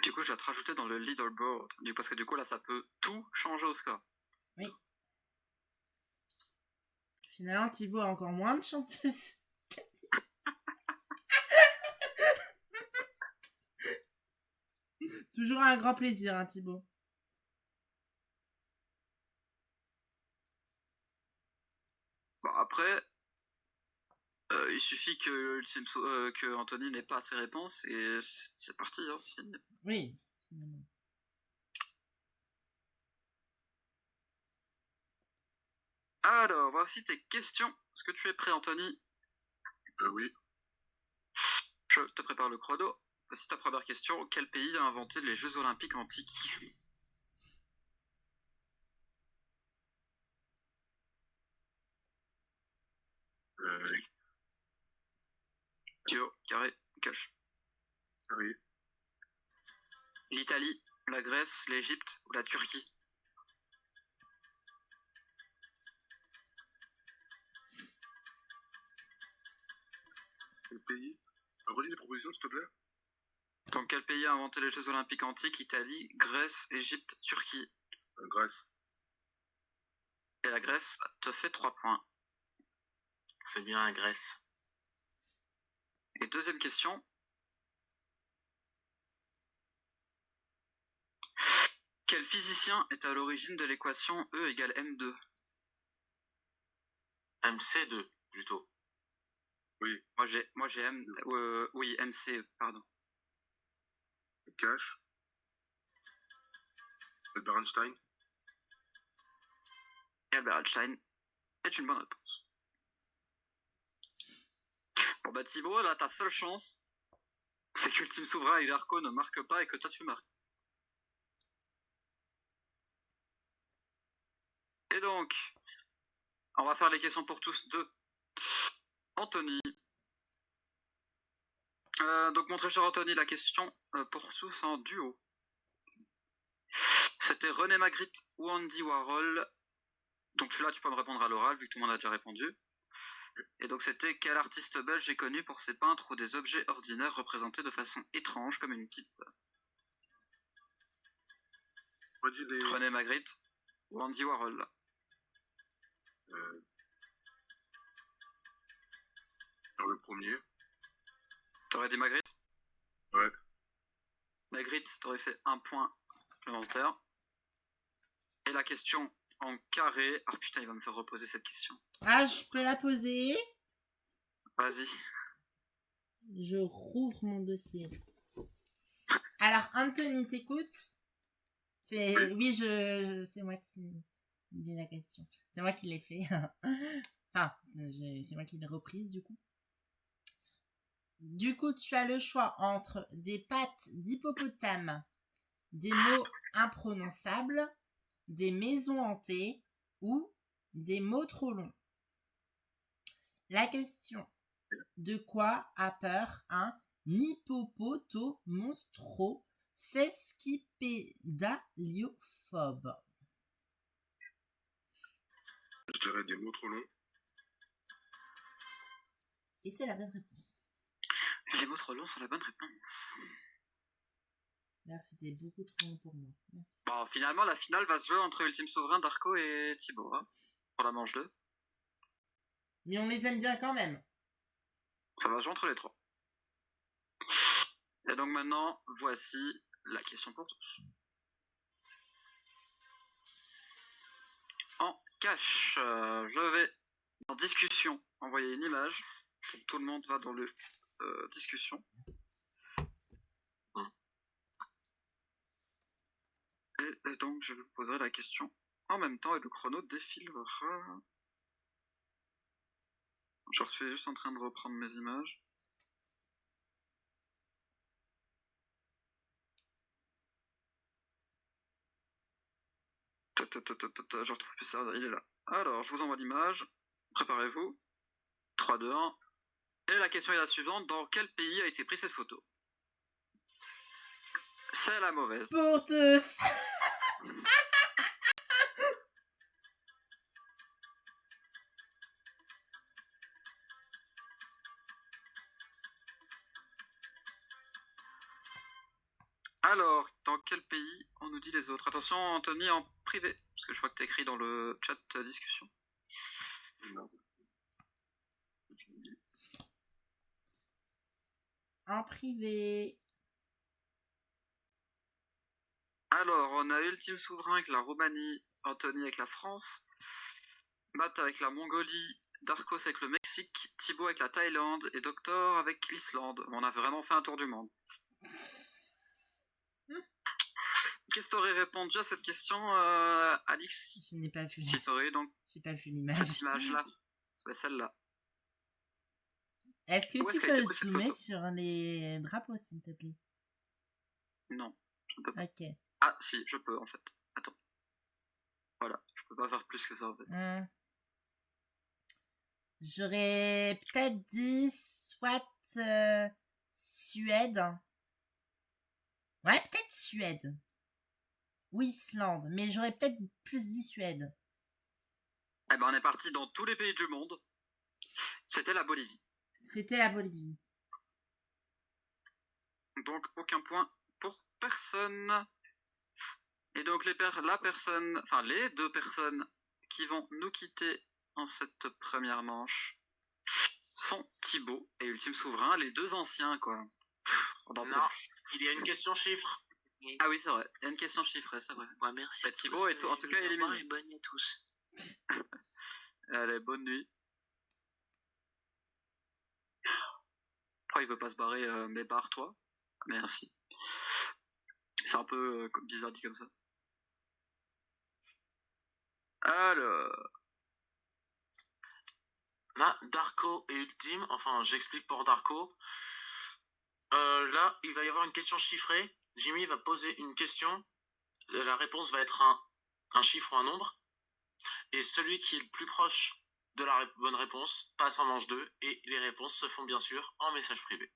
S2: Du coup, je vais te rajouter dans le leaderboard. Parce que du coup, là, ça peut tout changer au score.
S1: Oui. Finalement, Thibaut a encore moins de chances de se Toujours un grand plaisir, hein, Thibaut.
S2: Bon, après, il suffit que Anthony n'ait pas ses réponses et c'est parti, hein, c'est fini.
S1: Oui, finalement.
S2: Alors, voici tes questions. Est-ce que tu es prêt, Anthony?
S5: Oui.
S2: Je te prépare le chrono. Voici ta première question. Quel pays a inventé les Jeux Olympiques antiques? Kyo, carré, cash.
S5: Oui.
S2: L'Italie, la Grèce, l'Égypte ou la Turquie?
S5: Quel pays? Redis les propositions, s'il te plaît.
S2: Donc, quel pays a inventé les Jeux Olympiques antiques? Italie, Grèce, Égypte, Turquie.
S5: Grèce.
S2: Et la Grèce te fait 3 points.
S3: C'est bien la Grèce.
S2: Et deuxième question. Quel physicien est à l'origine de l'équation E égale M2?
S3: MC2, plutôt.
S5: Oui.
S2: Moi j'ai M. Oui, MC, pardon.
S5: Cash. Albert Einstein.
S2: Et Albert Einstein est une bonne réponse. Bon bah Thibaut, là ta seule chance, c'est que le team souverain et Darko ne marquent pas et que toi tu marques. Et donc, on va faire les questions pour tous de Anthony. Donc mon très cher Anthony, la question pour tous en duo. C'était René Magritte ou Andy Warhol. Donc là tu peux me répondre à l'oral vu que tout le monde a déjà répondu. Et donc c'était quel artiste belge est connu pour ses peintres ou des objets ordinaires représentés de façon étrange comme une pipe? René Magritte ou Andy Warhol?
S5: Dans le premier.
S2: T'aurais dit Magritte?
S5: Ouais.
S2: Magritte, t'aurais fait 1 point supplémentaire. Et la question en carré. Ah putain, il va me faire reposer cette question.
S1: Ah, je peux la poser?
S2: Vas-y.
S1: Je rouvre mon dossier. Alors, Anthony, t'écoutes? Oui, c'est moi qui dis la question. C'est moi qui l'ai fait. Enfin, c'est moi qui l'ai reprise, du coup. Du coup, tu as le choix entre des pattes d'hippopotame, des mots imprononçables, des maisons hantées ou des mots trop longs. La question: de quoi a peur un hippopotomonstro sesquipédaliophobe?
S5: Je dirais des mots trop longs.
S1: Et c'est la bonne réponse.
S2: Les mots trop longs sont la bonne réponse.
S1: D'ailleurs, c'était beaucoup trop long pour moi. Merci.
S2: Bon, finalement, la finale va se jouer entre Ultime Souverain, Darko et Thibaut. Hein, pour la manche 2.
S1: Mais on les aime bien quand même.
S2: Ça va jouer entre les trois. Et donc maintenant, voici la question pour tous. En cash, je vais en discussion envoyer une image. Donc, tout le monde va dans le discussion. Et donc je vous poserai la question en même temps et le chrono défilera. Je suis juste en train de reprendre mes images. Je retrouve plus ça, il est là. Alors, je vous envoie l'image. Préparez-vous. 3, 2, 1. Et la question est la suivante. Dans quel pays a été prise cette photo? C'est la mauvaise.
S1: Pour tous.
S2: Alors, dans quel pays on nous dit les autres? Attention, Anthony, en privé. Parce que je vois que tu écris dans le chat discussion.
S3: Non.
S1: En privé.
S2: Alors, on a Ultime Souverain avec la Roumanie, Anthony avec la France, Matt avec la Mongolie, Darkos avec le Mexique, Thibaut avec la Thaïlande et Doctor avec l'Islande. On a vraiment fait un tour du monde. Qu'est-ce que t'aurais répondu à cette question, Alix?
S1: Je n'ai pas vu.
S2: Si t'aurais donc
S1: J'ai pas vu l'image.
S2: cette image-là, c'est celle-là.
S1: Est-ce que
S2: Où
S1: tu
S2: est-ce qu'elle a été
S1: peux
S2: prise, cette
S1: zoomer
S2: photo?
S1: sur les drapeaux, s'il te plaît?
S2: Non, je ne peux pas.
S1: Ok.
S2: Ah, si, je peux en fait. Attends. Voilà, je peux pas faire plus que ça en fait.
S1: J'aurais peut-être dit soit Suède. Ouais, peut-être Suède. Ou Islande, mais j'aurais peut-être plus dit Suède.
S2: Eh ben, on est parti dans tous les pays du monde. C'était la Bolivie.
S1: C'était la Bolivie.
S2: Donc, aucun point pour personne. Et donc, les deux personnes qui vont nous quitter en cette première manche sont Thibaut et Ultime Souverain, les deux anciens, quoi.
S3: Non, il y a une question chiffre.
S2: Ah oui, c'est vrai. Il y a une question chiffrée, c'est vrai.
S4: Ouais, merci.
S2: Et Thibaut est en tout cas éliminé.
S4: Et bonne nuit à tous.
S2: Allez, bonne nuit. Pourquoi il veut pas se barrer, mais barre-toi. Merci. C'est un peu bizarre dit comme ça. Alors.
S3: Là, Darko et Ultime, enfin j'explique pour Darko. Là, il va y avoir une question chiffrée. Jimmy va poser une question. La réponse va être un chiffre ou un nombre. Et celui qui est le plus proche de la bonne réponse passe en manche 2. Et les réponses se font bien sûr en message privé.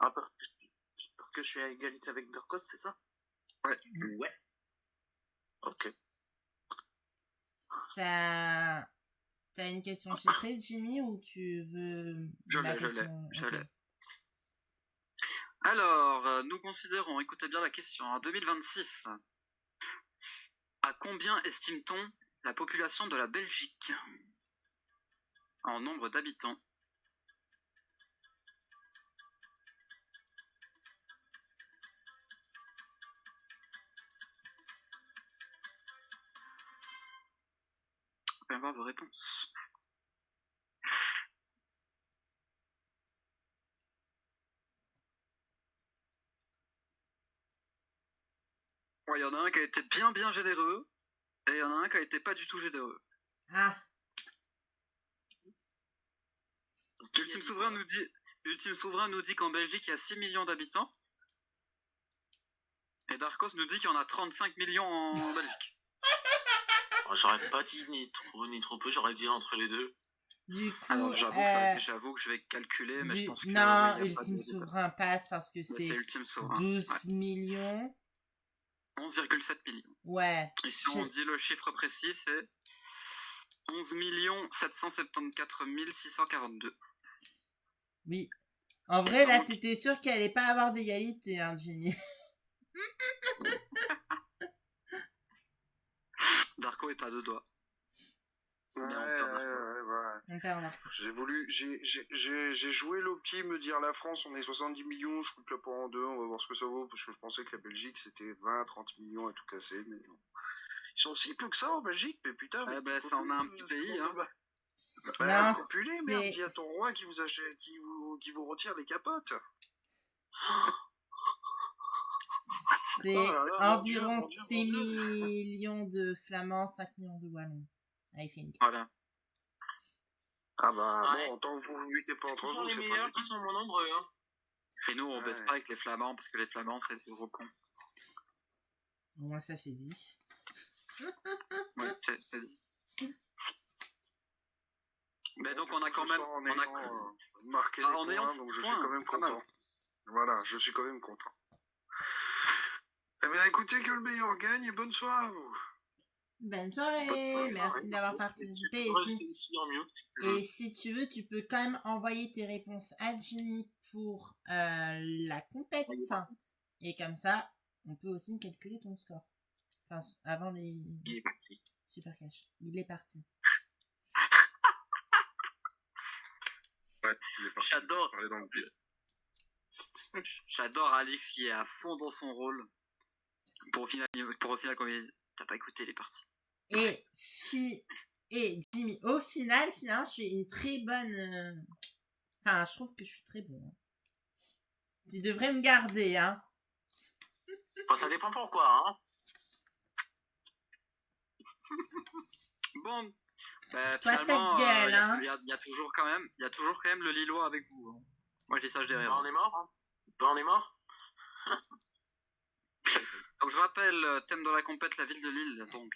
S6: Ah, parce que je suis à égalité avec Darkos, c'est ça?
S2: Ouais.
S3: Ouais.
S6: Ok.
S1: T'as une question chiffrée, Jimmy, ou tu veux...
S2: Je l'ai. Alors, nous considérons, écoutez bien la question, en 2026, à combien estime-t-on la population de la Belgique en nombre d'habitants? On va voir vos réponses. Il y en a un qui a été bien généreux, et il y en a un qui a été pas du tout généreux.
S1: Ah.
S2: Ultime Souverain nous dit qu'en Belgique, il y a 6 millions d'habitants. Et Darkos nous dit qu'il y en a 35 millions en Belgique.
S3: J'aurais pas dit ni trop peu, j'aurais dit entre les deux.
S1: Du coup,
S2: alors j'avoue que je vais calculer, mais je pense que...
S1: Non, Ultime Souverain passe parce que c'est
S2: Ultime Souverain.
S1: 12 millions.
S2: 11,7 millions.
S1: Ouais.
S2: Et si on dit le chiffre précis, c'est 11 774 642.
S1: Oui. En vrai, là, t'étais sûr qu'il allait pas avoir d'égalité, hein, Jimmy.
S2: Darko est à 2 doigts.
S5: Ouais,
S2: Mais on perd Darko.
S5: ouais.
S1: On perd Darko.
S5: J'ai joué l'opti, me dire la France, on est 70 millions, je coupe la part en deux, on va voir ce que ça vaut, parce que je pensais que la Belgique c'était 20-30 millions à tout casser, mais non. Ils sont si peu que ça en Belgique, mais putain.
S2: Ouais, bah, ça en a un petit pays, hein.
S1: Non,
S5: Copulé, merde,
S1: c'est-
S5: il y a ton roi qui vous achète, qui vous retire les capotes.
S1: C'est
S5: Oh là là,
S1: environ
S5: mon Dieu,
S1: 6
S5: mon Dieu.
S1: millions de Flamands, 5 millions de Wallons. Avec Fink.
S2: Voilà.
S5: Ah bah
S3: Ouais.
S5: bon, tant que vous luttez pas
S3: C'est
S5: entre
S3: toujours
S5: vous,
S3: les
S5: c'est
S3: meilleurs
S5: pas
S3: qui sont moins nombreux. Hein.
S2: Et nous, on baisse
S5: Ouais.
S2: pas avec les Flamands, parce que les Flamands, c'est des gros cons.
S1: Au moins, ça c'est dit.
S2: Ouais, c'est dit. Mais donc, on a quand même...
S5: En
S2: On a...
S5: ayant marqué
S2: Ah,
S5: des
S2: en ayant
S5: points,
S2: six
S5: donc je suis
S2: points,
S5: quand même
S2: c'est pas mal.
S5: content. Voilà, je suis quand même content. Eh bien, écoutez, que le meilleur gagne et bonne soirée à vous.
S1: Bonne soirée, merci d'avoir participé.
S3: Tu peux rester ici en mute si tu veux.
S1: Et si tu veux, tu peux quand même envoyer tes réponses à Jimmy pour la compète. Et comme ça, on peut aussi calculer ton score. Enfin, avant les
S3: Il est parti.
S1: super cash. Il est parti.
S7: Ouais, il est parti.
S2: J'adore.
S7: Parler dans le vide.
S2: J'adore Alix qui est à fond dans son rôle. Pour au final quand il dit, t'as pas écouté les parties.
S1: Et Jimmy, au final, finalement, je suis une très bonne... Enfin, je trouve que je suis très bon. Hein. Tu devrais me garder, hein.
S3: Enfin, ça dépend pourquoi. Hein.
S2: Bon, bah,
S1: Toi, ta
S2: finalement,
S1: gueule, hein.
S2: il y a toujours quand même le Lillois avec vous. Hein. Moi, je dis ça, je dis rien.
S3: Bah, on est mort. Hein. Bah, on est mort.
S2: Donc, je rappelle, thème de la compète, la ville de Lille, donc.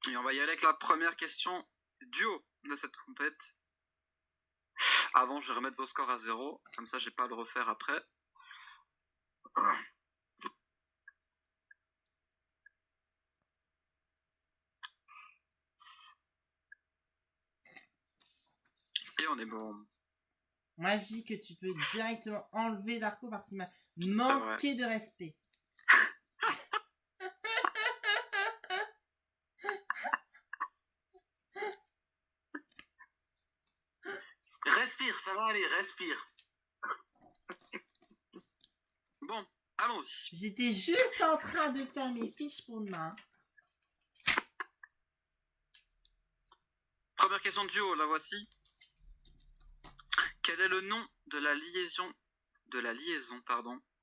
S2: Et on va y aller avec la première question duo de cette compète. Avant, je vais remettre vos scores à 0, comme ça, j'ai pas à le refaire après. Et on est bon.
S1: Moi, je dis que tu peux directement enlever Darko parce qu'il m'a
S2: C'est
S1: manqué de respect.
S3: Respire, ça va aller, respire.
S2: Bon, allons-y.
S1: J'étais juste en train de faire mes fiches pour demain.
S2: Première question de duo, la voici. Quel est le nom de la liaison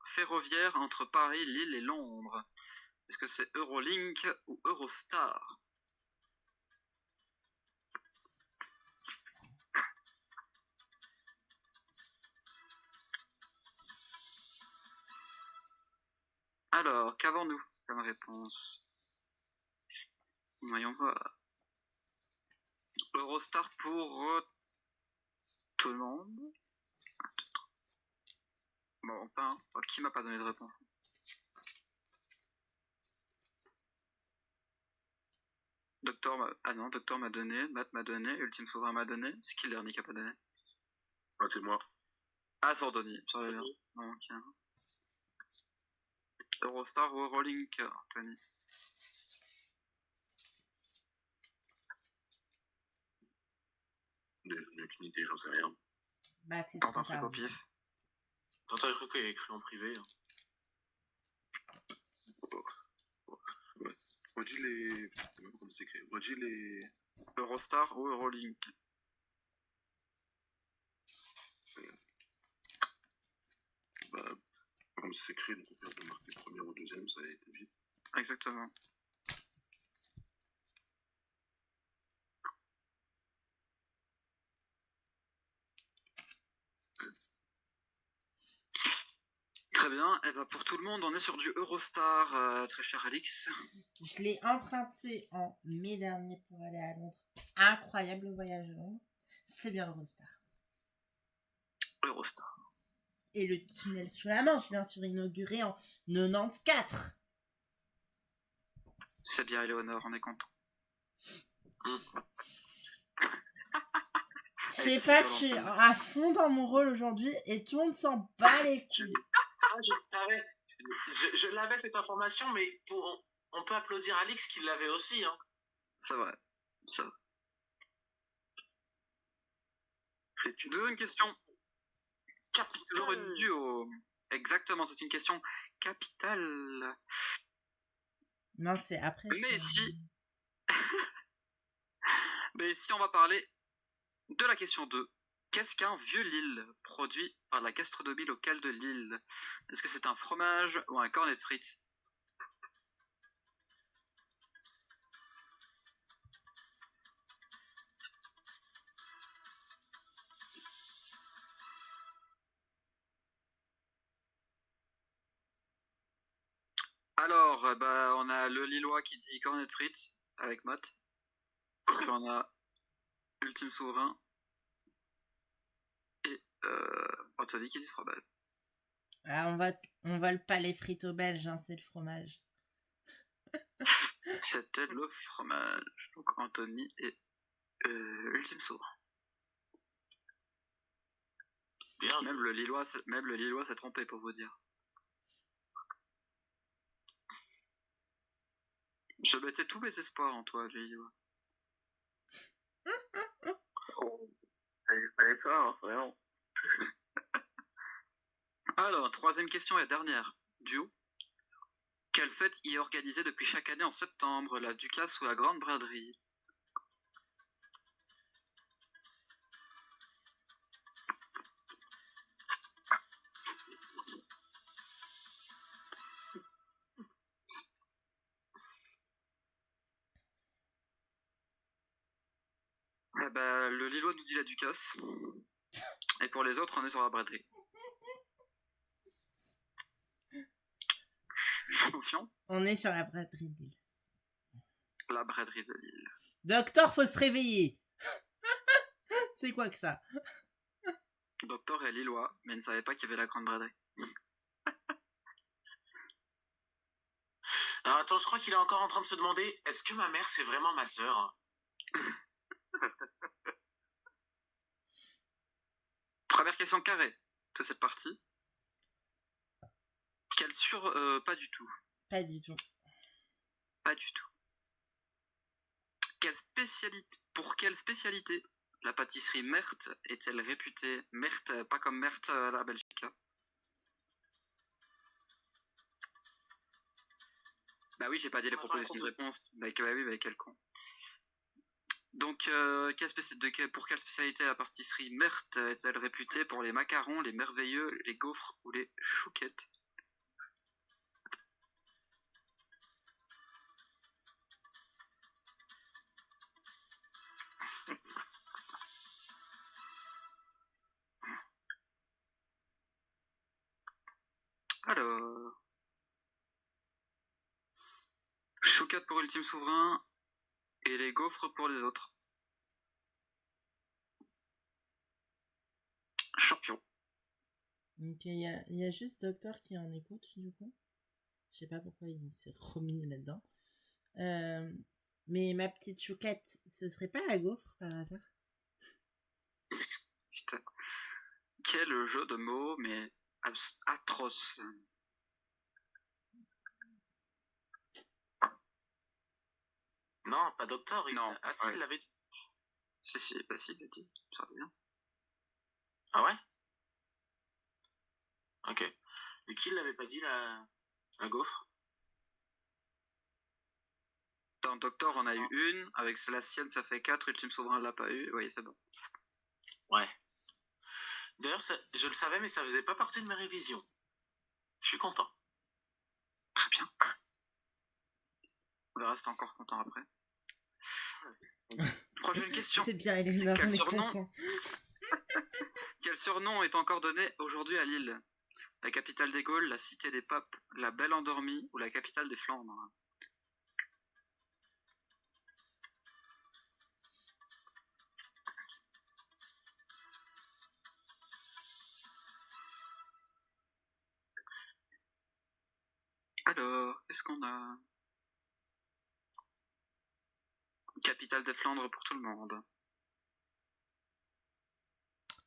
S2: ferroviaire entre Paris, Lille et Londres? Est-ce que c'est Eurolink ou Eurostar? Alors, qu'avons-nous comme réponse? Voyons voir. Eurostar pour tout le monde. Bon, pas un. Oh, qui m'a pas donné de réponse? Docteur m'a donné, Matt m'a donné, Ultime Souverain m'a donné, Skiller Nick a pas donné.
S7: Ah, c'est moi.
S2: Ah, Sordoni, ça va bien. Ok. Eurostar ou Eurolink, Anthony?
S7: J'ai aucune idée, j'en sais rien.
S1: Bah, c'est
S2: Tente
S1: trop
S2: un truc
S1: tard.
S2: au pif.
S3: T'as cru qu'il est écrit en privé. Hein.
S7: Redis les. Comment c'est écrit? Redis les.
S2: Eurostar ou Eurolink?
S7: Bah, comme c'est écrit, donc on peut marquer premier ou deuxième, ça va être vite.
S2: Exactement. Très bien, et ben pour tout le monde, on est sur du Eurostar, très cher Alix.
S1: Je l'ai emprunté en mai dernier pour aller à Londres. Incroyable voyage à Londres. C'est bien Eurostar.
S2: Eurostar.
S1: Et le tunnel sous la Manche, bien sûr, inauguré en 94.
S2: C'est bien, Éléonore, on est content.
S1: Je sais pas, je suis à fond dans mon rôle aujourd'hui et tout le monde s'en bat les couilles.
S3: Ça, je le savais. Je l'avais cette information, mais on peut applaudir Alix qui l'avait aussi. Hein.
S2: C'est vrai. C'est vrai. Deuxième question. C'est toujours une duo. Exactement, c'est une question capitale.
S1: Non, c'est après.
S2: Mais ici, on va parler de la question 2. Qu'est-ce qu'un vieux Lille produit par la gastronomie locale de Lille? Est-ce que c'est un fromage ou un cornet de frites? Alors, on a le Lillois qui dit cornet de frites avec Matt. Puis on a Ultime Souverain et Anthony qui dit fromage.
S1: Ah, on vole pas les frites aux Belges, hein, c'est le fromage.
S2: C'était le fromage. Donc Anthony et Ultime Souverain.
S3: Bien.
S2: Même le Lillois s'est trompé pour vous dire. Je mettais tous mes espoirs en toi, Lillois.
S4: Fallait pas, hein, vraiment.
S2: Alors, troisième question et dernière. Duo. Quelle fête y est organisée depuis chaque année en septembre, la Ducasse ou la Grande Braderie? Le Lillois nous dit la Ducasse. Et pour les autres, on est sur la braderie. Confiant?
S1: On est sur la braderie de Lille.
S2: La braderie de Lille.
S1: Docteur, faut se réveiller. C'est quoi que ça?
S2: Docteur est Lillois, mais ne savait pas qu'il y avait la Grande Braderie.
S3: Alors attends, je crois qu'il est encore en train de se demander, est-ce que ma mère c'est vraiment ma sœur?
S2: Première question carrée de cette partie. Pas du tout.
S1: Pas du tout.
S2: Pas du tout. Pour quelle spécialité la pâtisserie Merthe est-elle réputée? Merthe, pas comme Merthe à la Belgique. Hein. Bah oui, j'ai pas dit les propositions de réponse. Bah oui, quel con. Donc, pour quelle spécialité la pâtisserie Merthe est-elle réputée? Pour les macarons, les merveilleux, les gaufres ou les chouquettes? Alors... Chouquette pour Ultime Souverain et les gaufres pour les autres. Champion.
S1: Donc il y a juste Docteur qui en écoute du coup. Je sais pas pourquoi il s'est remis là-dedans. Mais ma petite chouquette, ce serait pas la gaufre par hasard?
S2: Putain. Quel jeu de mots, mais atroce.
S3: Non, pas Docteur.
S2: Non.
S3: Ah si, il l'avait dit.
S2: Si, il l'a dit. Ça va bien.
S3: Ah ouais? Ok. Et qui l'avait pas dit, la gaufre?
S2: Dans Docteur, on a eu une. Avec la sienne, ça fait 4. Ultime Souverain l'a pas eu. Oui, c'est bon.
S3: Ouais. D'ailleurs, je le savais, mais ça faisait pas partie de mes révisions. Je suis content.
S2: Très bien. On verra si t'es encore content après. Prochaine question.
S1: C'est bien, Eleanor, on est content.
S2: Quel surnom est encore donné aujourd'hui à Lille? La capitale des Gaules, la cité des papes, la Belle Endormie ou la capitale des Flandres? Alors, qu'est-ce qu'on a? Capitale des Flandres pour tout le monde.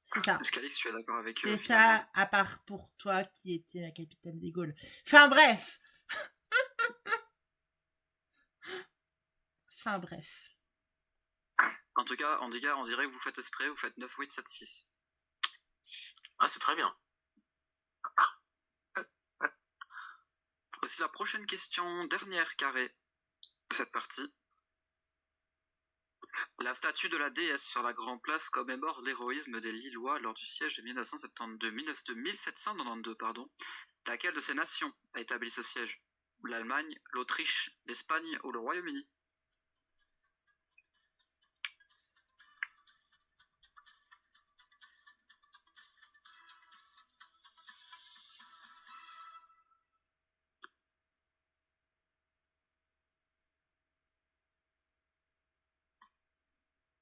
S1: C'est ça.
S2: Scalix, tu es d'accord avec
S1: C'est
S2: finalement.
S1: ça, à part pour toi qui était la capitale des Gaules. Enfin bref. Enfin bref.
S2: En tout cas, on dirait que vous faites esprit, vous faites 9, 8, 7, 6.
S3: Ah, c'est très bien.
S2: Voici la prochaine question, dernière carré de cette partie. La statue de la déesse sur la Grand Place commémore l'héroïsme des Lillois lors du siège de 1792, pardon. Laquelle de ces nations a établi ce siège? L'Allemagne, l'Autriche, l'Espagne ou le Royaume-Uni?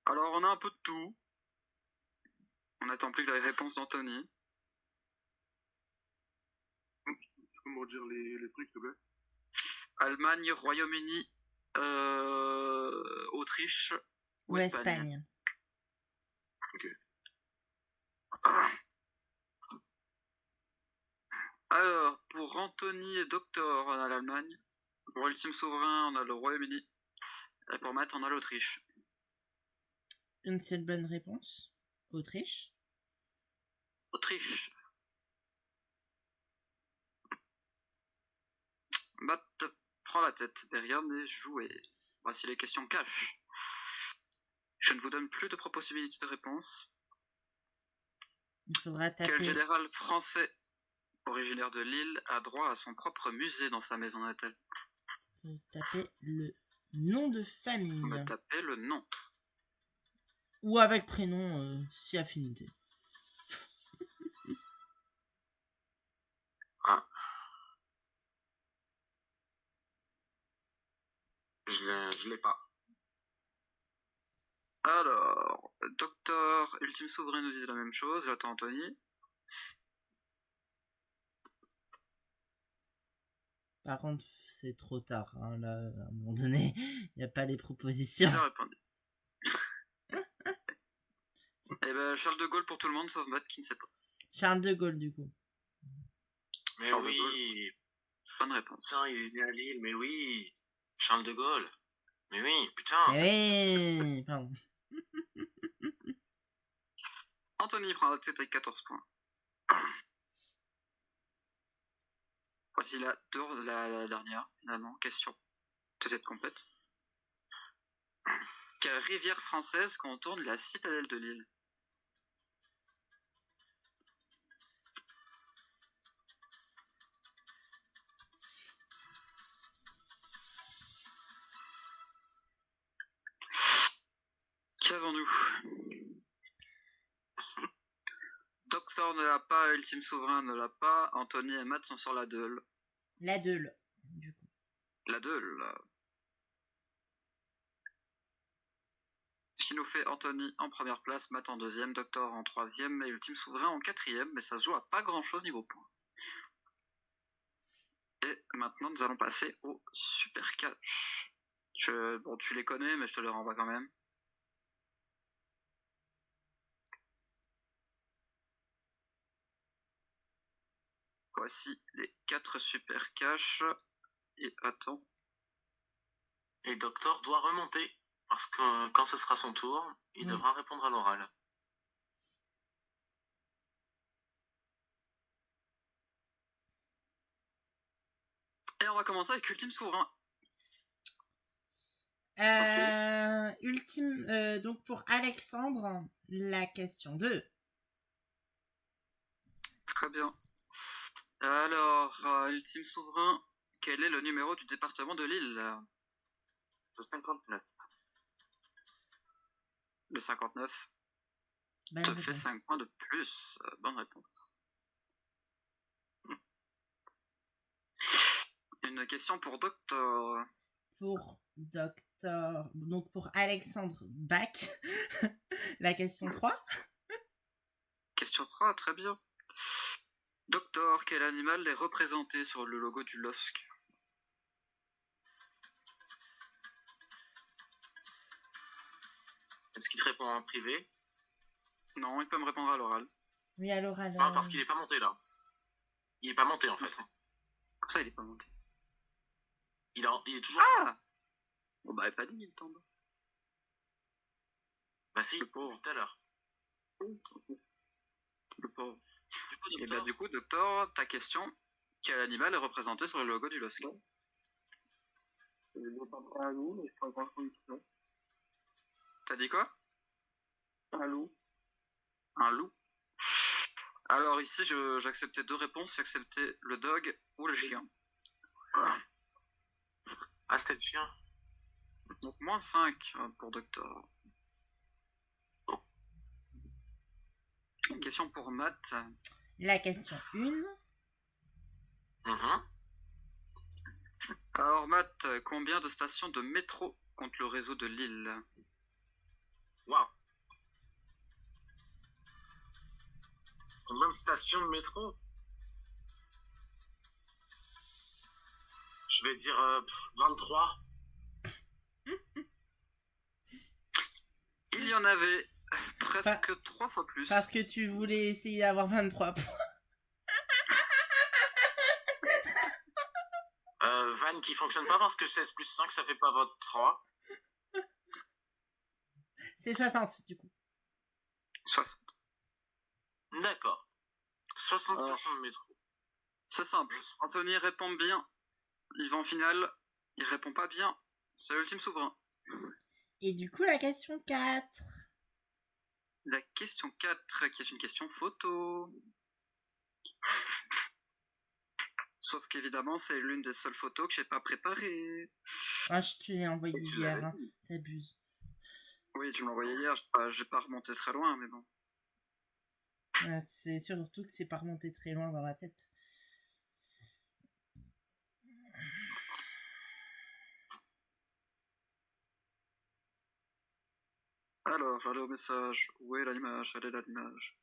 S2: Alors, on a un peu de tout. On n'attend plus que la réponse d'Anthony.
S7: Tu peux me redire les trucs, s'il te plaît?
S2: Allemagne, Royaume-Uni, Autriche ou
S1: Ou
S2: Espagne.
S1: Espagne.
S7: Ok.
S2: Alors, pour Anthony et Doctor, on a l'Allemagne. Pour Ultime Souverain, on a le Royaume-Uni. Et pour Matt, on a l'Autriche.
S1: Une seule bonne réponse. Autriche.
S2: Autriche. Matt prend la tête, mais rien n'est joué. Voici les questions cash. Je ne vous donne plus de possibilités de réponse.
S1: Il faudra
S2: Quel
S1: taper.
S2: général français originaire de Lille a droit à son propre musée dans sa maison natale?
S1: Faut taper le nom de famille.
S2: On va taper le nom.
S1: Ou avec prénom, si affinité.
S3: Je l'ai pas.
S2: Alors, Docteur, Ultime Souverain nous disent la même chose. J'attends Anthony.
S1: Par contre, c'est trop tard. Hein, là, à un moment donné, il n'y a pas les propositions.
S2: Il a répondu. Eh ben, Charles de Gaulle pour tout le monde, sauf Matt qui ne sait pas.
S1: Charles de Gaulle, du coup.
S3: Mais
S2: Charles de
S3: oui.
S2: Bonne réponse.
S3: Putain, il est né à Lille, mais oui. Charles de Gaulle. Mais oui, putain.
S1: Eh, pardon.
S2: Anthony prend la tête avec 14 points. Voici la dernière, finalement, question de cette compète. Quelle rivière française contourne la citadelle de Lille? Qu'avons-nous? Doctor ne l'a pas, Ultime Souverain ne l'a pas, Anthony et Matt sont sur la Deule.
S1: La Deule, du coup.
S2: La Deule. Ce qui nous fait Anthony en première place, Matt en deuxième, Doctor en troisième et Ultime Souverain en quatrième, mais ça se joue à pas grand chose niveau points. Et maintenant nous allons passer au Super Cash. Bon, tu les connais, mais je te les renvoie quand même. Voici les 4 Super Cash. Et attends.
S3: Et Doctor doit remonter. Parce que quand ce sera son tour, il devra répondre à l'oral.
S2: Et on va commencer avec Ultime Souverain.
S1: Donc pour Alexandre, la question 2.
S2: Très bien. Alors, Ultime Souverain, quel est le numéro du département de Lille?
S6: Le 59.
S2: Le 59.
S1: Bonne
S2: Te
S1: réponse.
S2: fait 5 points de plus. Bonne réponse. Une question pour Doctor.
S1: Pour Doctor, donc pour Alexandre Bach, la question 3.
S2: Question 3, très bien. Doctor, quel animal est représenté sur le logo du LOSC?
S3: Est-ce qu'il te répond en privé?
S2: Non, il peut me répondre à l'oral.
S1: Oui, à l'oral.
S3: Ah, parce qu'il est pas monté là. Il est pas monté en fait.
S2: Comme ça, il est pas monté.
S3: Il est toujours.
S2: Ah Bon, bah, pas dit, il tombe.
S3: Bah si,
S2: Le pauvre.
S3: tout à l'heure.
S2: Le pauvre.
S3: Du coup,
S2: Et
S3: docteur,
S2: bah, du coup, docteur, ta question, quel animal est représenté sur le logo du LOSC?
S4: Je ne parle pas à loup, mais je parle pas de
S2: T'as dit quoi?
S4: un loup.
S2: Un loup. Alors ici, j'acceptais 2 réponses, j'acceptais le dog ou le chien.
S3: ah c'était le chien.
S2: Donc moins 5 pour docteur. Une question pour Matt.
S1: La question 1.
S3: Mhm.
S2: Alors Matt, combien de stations de métro compte le réseau de Lille?
S3: Waouh. Combien de stations de métro? Je vais dire 23.
S2: Il y en avait presque 3 fois plus.
S1: Parce que tu voulais essayer d'avoir 23 points.
S3: Van qui fonctionne pas parce que 16 plus 5 ça fait pas votre 3.
S1: C'est 60 du coup.
S2: 60.
S3: D'accord. 60
S2: Alors,
S3: stations de métro.
S2: c'est simple. Anthony répond bien. Il va en finale. Il répond pas bien. C'est l'ultime souverain.
S1: Et du coup, la question 4.
S2: La question 4, qui est une question photo. Sauf qu'évidemment, c'est l'une des seules photos que j'ai pas préparées.
S1: Ah, je te l'ai envoyé
S2: Et tu
S1: hier,
S2: l'avais
S1: hein. T'abuses.
S2: Oui, tu me l'as envoyé hier. J'ai pas remonté très loin, mais bon.
S1: C'est surtout que c'est pas remonté très loin dans ma tête.
S2: Alors, allez au message. Où est l'image? Elle est là, l'image.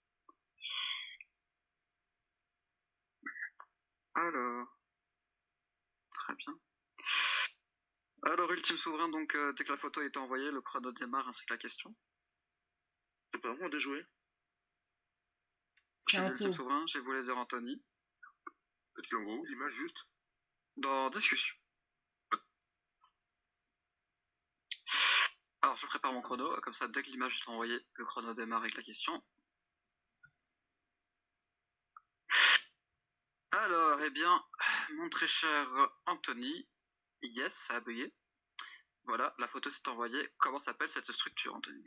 S2: Alors. Très bien. Alors, ultime souverain, donc, dès que la photo a été envoyée, le chrono démarre ainsi que la question.
S6: C'est pas à moi de jouer.
S1: C'est
S2: J'ai dit
S1: un
S2: ultime
S1: taux.
S2: souverain, j'ai voulu dire Anthony.
S7: Et tu l'envoies où, l'image, juste?
S2: Dans discussion. Alors, je prépare mon chrono, comme ça, dès que l'image est envoyée, le chrono démarre avec la question. Alors, eh bien, mon très cher Anthony, yes, ça a bugué. Voilà, la photo s'est envoyée. Comment s'appelle cette structure, Anthony?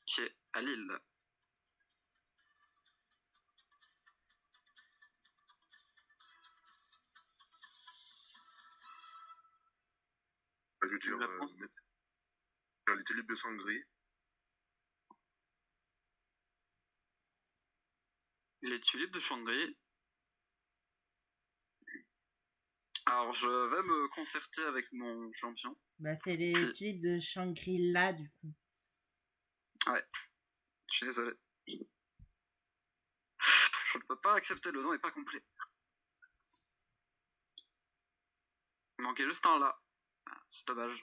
S2: Qui est à Lille.
S7: Je veux dire,
S2: Une réponse.
S7: les tulipes de Sangrie.
S2: Les tulipes de Shanghai. Alors, je vais me concerter avec mon champion.
S1: Bah, c'est les tulipes de Shangri-La, du coup.
S2: Ouais, je suis désolé. Je ne peux pas accepter, le nom n'est pas complet. Il manquait juste un là. C'est dommage.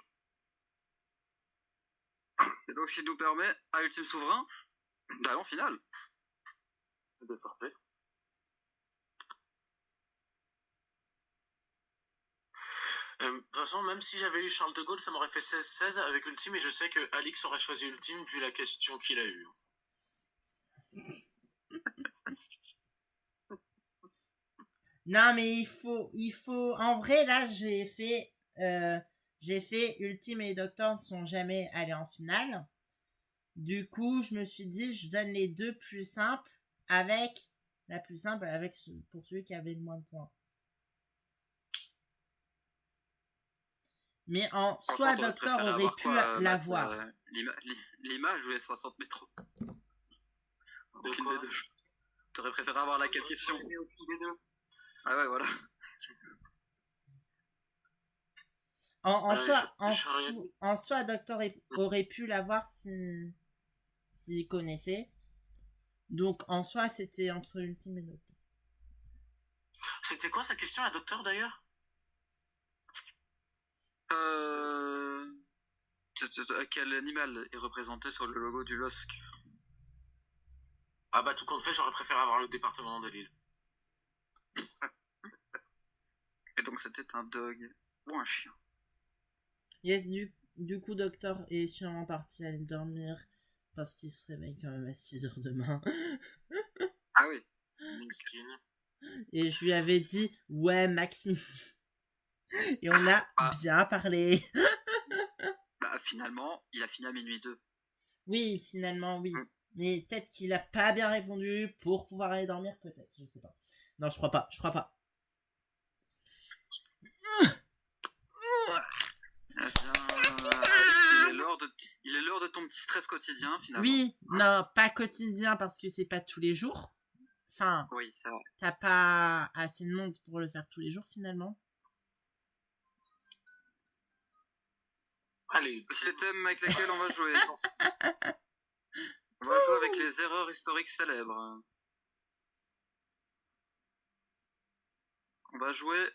S2: Et donc, ce qui nous permet, à Ultime Souverain, d'aller en finale.
S6: C'est parfait.
S3: De toute façon, même si j'avais eu Charles de Gaulle, ça m'aurait fait 16-16 avec Ultime, et je sais que Alix aurait choisi Ultime vu la question qu'il a eue.
S1: Non, mais il faut, en vrai, là, j'ai fait Ultime et Docteur ne sont jamais allés en finale. Du coup, je me suis dit, je donne les deux plus simples pour celui qui avait le moins de points. Mais en soi, Docteur aurait pu l'avoir.
S2: L'image jouait 60 métros.
S3: Aucune des
S2: deux. T'aurais préféré avoir la question. Ah ouais, voilà.
S1: En soi, Docteur aurait pu l'avoir s'il connaissait. Donc, en soi, c'était entre Ultime et Docteur.
S3: C'était quoi sa question à Docteur d'ailleurs?
S2: Quel animal est représenté sur le logo du LOSC?
S3: Ah bah tout compte fait, j'aurais préféré avoir le département de Lille.
S2: Et donc c'était un dog ou un chien.
S1: Yes, du coup, Docteur est sûrement parti aller dormir parce qu'il se réveille quand même à 6h demain.
S2: Ah oui.
S3: Miskin.
S1: Et je lui avais dit, ouais, Max minuit. Et on a bien parlé.
S2: Bah finalement, il a fini à minuit 2.
S1: Oui, finalement, oui. Mais peut-être qu'il a pas bien répondu pour pouvoir aller dormir, peut-être, je sais pas. Non, je crois pas.
S2: Eh bien, Alex, il est l'heure de ton petit stress quotidien finalement.
S1: Oui, non, pas quotidien parce que c'est pas tous les jours. Enfin,
S2: Oui, c'est vrai.
S1: t'as pas assez de monde pour le faire tous les jours finalement.
S3: Allez,
S2: C'est les thèmes avec lesquels on va jouer. On va jouer avec les erreurs historiques célèbres. On va jouer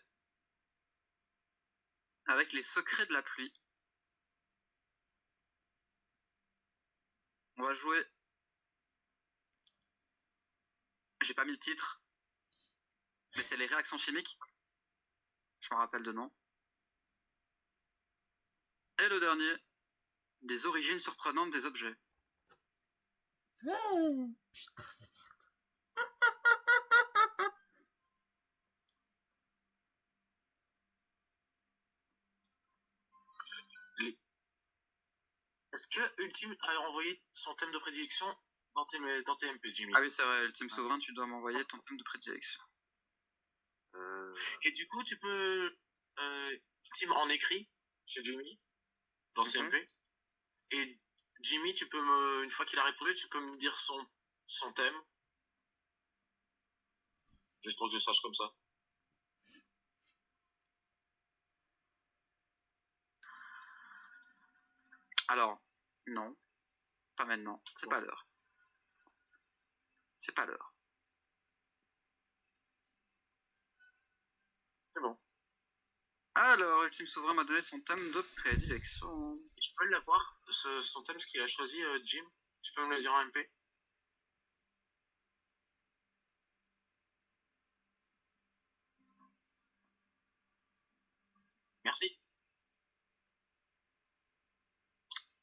S2: avec les secrets de la pluie. On va jouer... J'ai pas mis le titre, mais c'est les réactions chimiques. Je me rappelle de nom. Et le dernier, des origines surprenantes des objets.
S1: Oh, putain.
S3: est-ce que Ultime a envoyé son thème de prédilection dans tes MP, Jimmy?
S2: Ah oui, c'est vrai, Ultime Souverain, tu dois m'envoyer ton thème de prédilection.
S3: Et du coup, tu peux Ultime en écrit chez Jimmy dans CMP. Et Jimmy, tu peux une fois qu'il a répondu, tu peux me dire son thème. Juste pour que je sache comme ça.
S2: Alors, non, pas maintenant, c'est pas l'heure. C'est pas l'heure.
S3: C'est bon.
S2: Alors, Ultime Souverain m'a donné son thème de prédilection.
S3: Je peux l'avoir, son thème, ce qu'il a choisi, Jim? Tu peux me le dire en MP? Merci.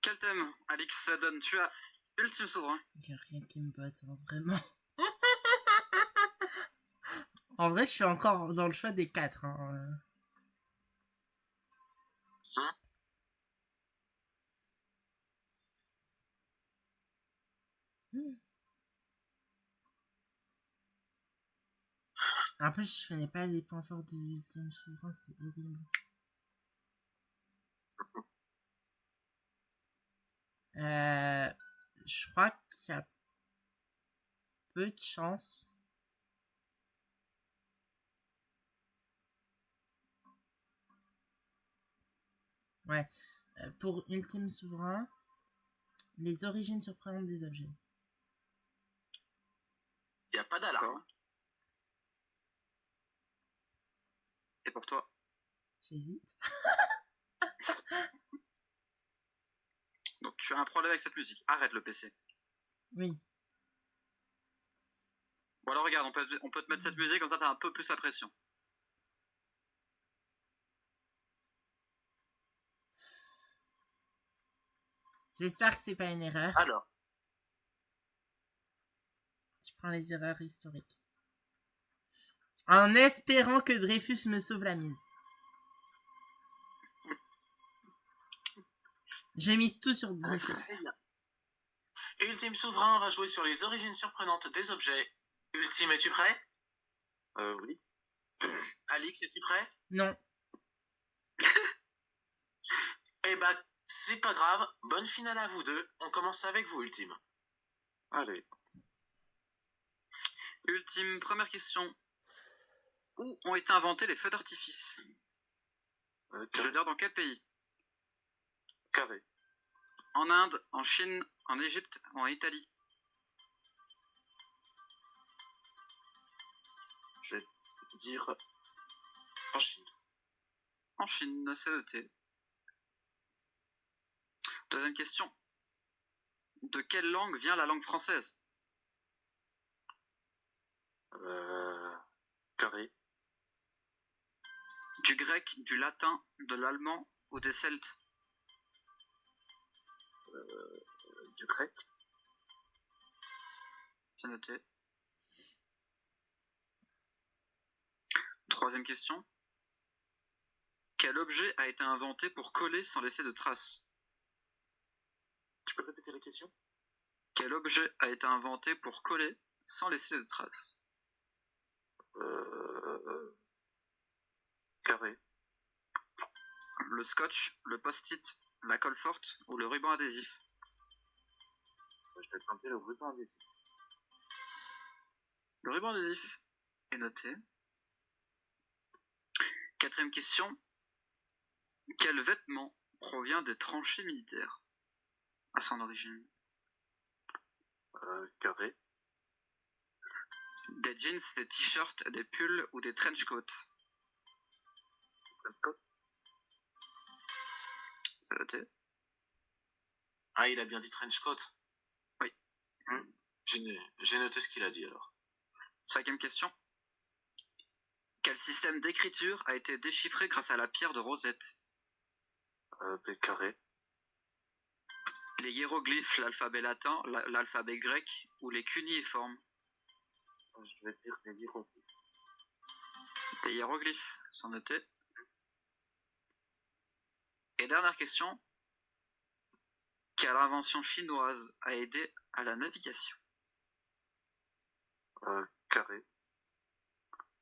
S2: Quel thème, Alix donne? Tu as Ultime Souverain.
S1: Y a rien qui me batte, hein, vraiment. En vrai, je suis encore dans le choix des 4. Hein. En plus, je connais pas les points forts de Ultime Souverain, c'est horrible. Je crois qu'il y a peu de chance. Ouais. Pour Ultime Souverain, les origines surprenantes des objets.
S3: Y a pas d'alarme.
S2: Et pour toi?
S1: J'hésite.
S2: Donc tu as un problème avec cette musique. Arrête le PC.
S1: Oui.
S2: Bon alors regarde, on peut te mettre cette musique, comme ça t'as un peu plus la pression.
S1: J'espère que c'est pas une erreur.
S3: Alors.
S1: Je prends les erreurs historiques. En espérant que Dreyfus me sauve la mise. Je mise tout sur Dreyfus.
S3: Et Ultime Souverain va jouer sur les origines surprenantes des objets. Ultime, es-tu prêt?
S6: Oui.
S3: Alix, es-tu prêt?
S1: Non.
S3: Eh bah, c'est pas grave. Bonne finale à vous deux. On commence avec vous, Ultime.
S6: Allez.
S2: Ultime, première question. Où ont été inventés les feux d'artifice? Je veux dire dans quel pays?
S6: Carré.
S2: En Inde, en Chine, en Égypte, en Italie?
S6: Je vais dire en Chine.
S2: En Chine, c'est noté. Deuxième question. De quelle langue vient la langue française?
S6: Carré.
S2: Du grec, du latin, de l'allemand ou des celtes?
S6: Du grec.
S2: C'est noté. Troisième question. Quel objet a été inventé pour coller sans laisser de traces?
S6: Tu peux répéter la question?
S2: Quel objet a été inventé pour coller sans laisser de traces?
S6: Carré.
S2: Le scotch, le post-it, la colle forte ou le ruban adhésif?
S6: Je vais tenter le ruban adhésif.
S2: Le ruban adhésif est noté. Quatrième question. Quel vêtement provient des tranchées militaires à son origine?
S6: Carré.
S2: Des jeans, des t-shirts, des pulls ou des trench coats? C'est noté.
S3: Ah, il a bien dit trench coat.
S2: Oui.
S3: J'ai noté ce qu'il a dit alors.
S2: Cinquième question. Quel système d'écriture a été déchiffré grâce à la pierre de Rosette?
S6: Carré.
S2: Les hiéroglyphes, l'alphabet latin, l'alphabet grec ou les cuneiformes?
S6: Je vais dire les hiéroglyphes.
S2: Les hiéroglyphes sont notés. Et dernière question. Quelle invention chinoise a aidé à la navigation?
S6: Carré.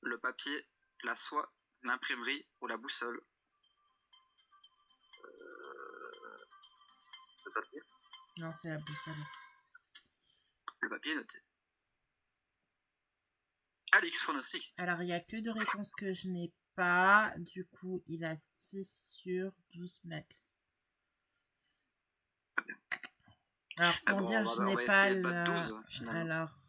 S2: Le papier, la soie, l'imprimerie ou la boussole?
S6: Le papier.
S1: Non, c'est la boussole.
S2: Le papier est noté. Alix, pronostic.
S1: Alors, il n'y a que 2 réponses que je n'ai pas. Du coup, il a 6 sur 12 max. Alors, pour dire, je n'ai pas le...
S2: 12, finalement.
S1: Alors,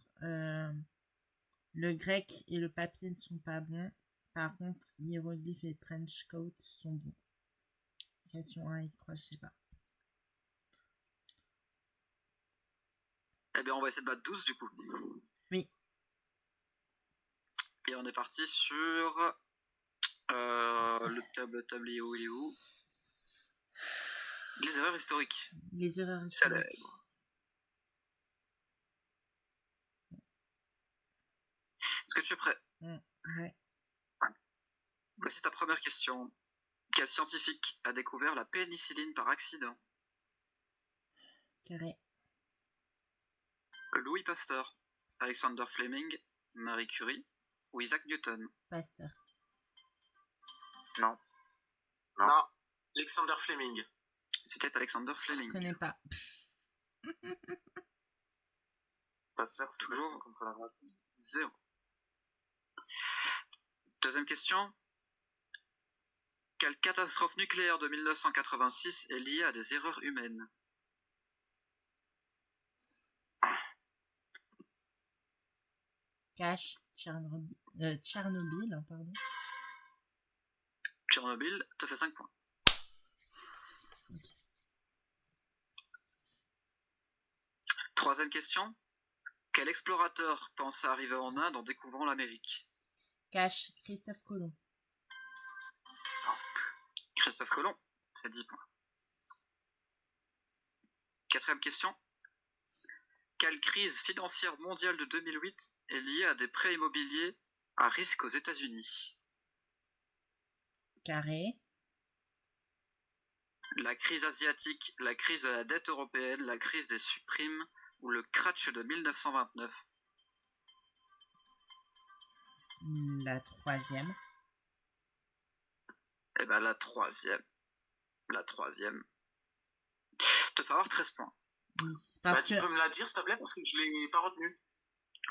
S1: le grec et le papier ne sont pas bons. Par contre, hiéroglyphes et trench coat sont bons. Question 1 et 3, je sais pas.
S2: Eh bien, on va essayer de battre 12 du coup.
S1: Oui.
S2: Et on est parti sur le tablier où il est où? Les erreurs historiques.
S1: Les erreurs historiques.
S2: Célèbre. Est-ce que tu es prêt?
S1: Ouais.
S2: Voici ta première question. Quel scientifique a découvert la pénicilline par accident?
S1: Carré.
S2: Louis Pasteur, Alexander Fleming, Marie Curie ou Isaac Newton?
S1: Pasteur.
S6: Non.
S3: Non. Alexander Fleming.
S2: C'était Alexander Fleming.
S1: Je connais pas.
S6: Pasteur, c'est
S2: Toujours
S6: vaccin contre la rage.
S2: 0. Deuxième question. Quelle catastrophe nucléaire de 1986 est liée à des erreurs humaines?
S1: Cache. Tchernobyl, pardon.
S2: Tchernobyl te fait 5 points. Troisième question. Quel explorateur pensa arriver en Inde en découvrant l'Amérique?
S1: Cache. Christophe Colomb.
S2: Christophe Colomb fait 10 points. Quatrième question. Quelle crise financière mondiale de 2008 est liée à des prêts immobiliers à risque aux États-Unis?
S1: Carré.
S2: La crise asiatique, la crise de la dette européenne, la crise des subprimes ou le crash de 1929?
S1: La troisième.
S2: Eh ben la troisième. La troisième. Te faire avoir 13 points.
S1: Oui. Parce
S3: Tu
S1: que...
S3: peux me la dire, s'il te plaît, parce que je l'ai pas retenu.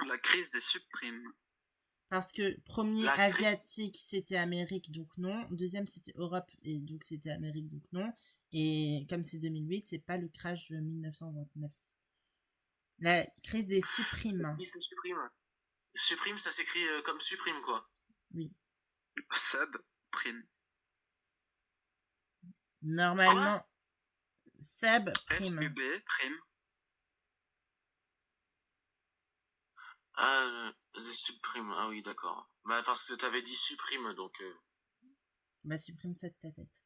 S2: La crise des subprimes.
S1: Parce que premier
S3: La crise.
S1: asiatique, c'était Amérique, donc non. Deuxième, c'était Europe, et donc c'était Amérique, donc non. Et comme c'est 2008, c'est pas le crash de 1929. La crise des supprimes.
S3: Crise des supprimes. Supprime, ça s'écrit comme supprime, quoi.
S1: Oui.
S2: Subprime.
S1: Normalement, sub prime.
S2: SUB, prime.
S3: Supprime. Ah oui, d'accord. Bah, parce que t'avais dit supprime, donc...
S1: Bah, supprime ça de ta tête.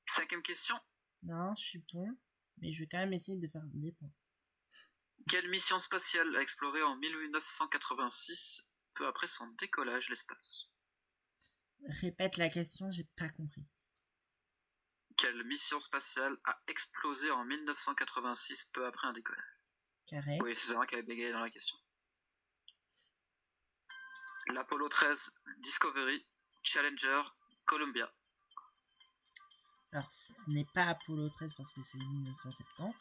S2: 5e question.
S1: Non, je suis bon. Mais je vais quand même essayer de faire des points.
S2: Quelle mission spatiale a exploré en 1986, peu après son décollage, l'espace?
S1: Répète la question, j'ai pas compris.
S2: Quelle mission spatiale a explosé en 1986, peu après un décollage?
S1: Carré.
S2: Oui, c'est vrai qui avait bégayé dans la question. L'Apollo 13, Discovery, Challenger, Columbia.
S1: Alors, ce n'est pas Apollo 13 parce que c'est 1970.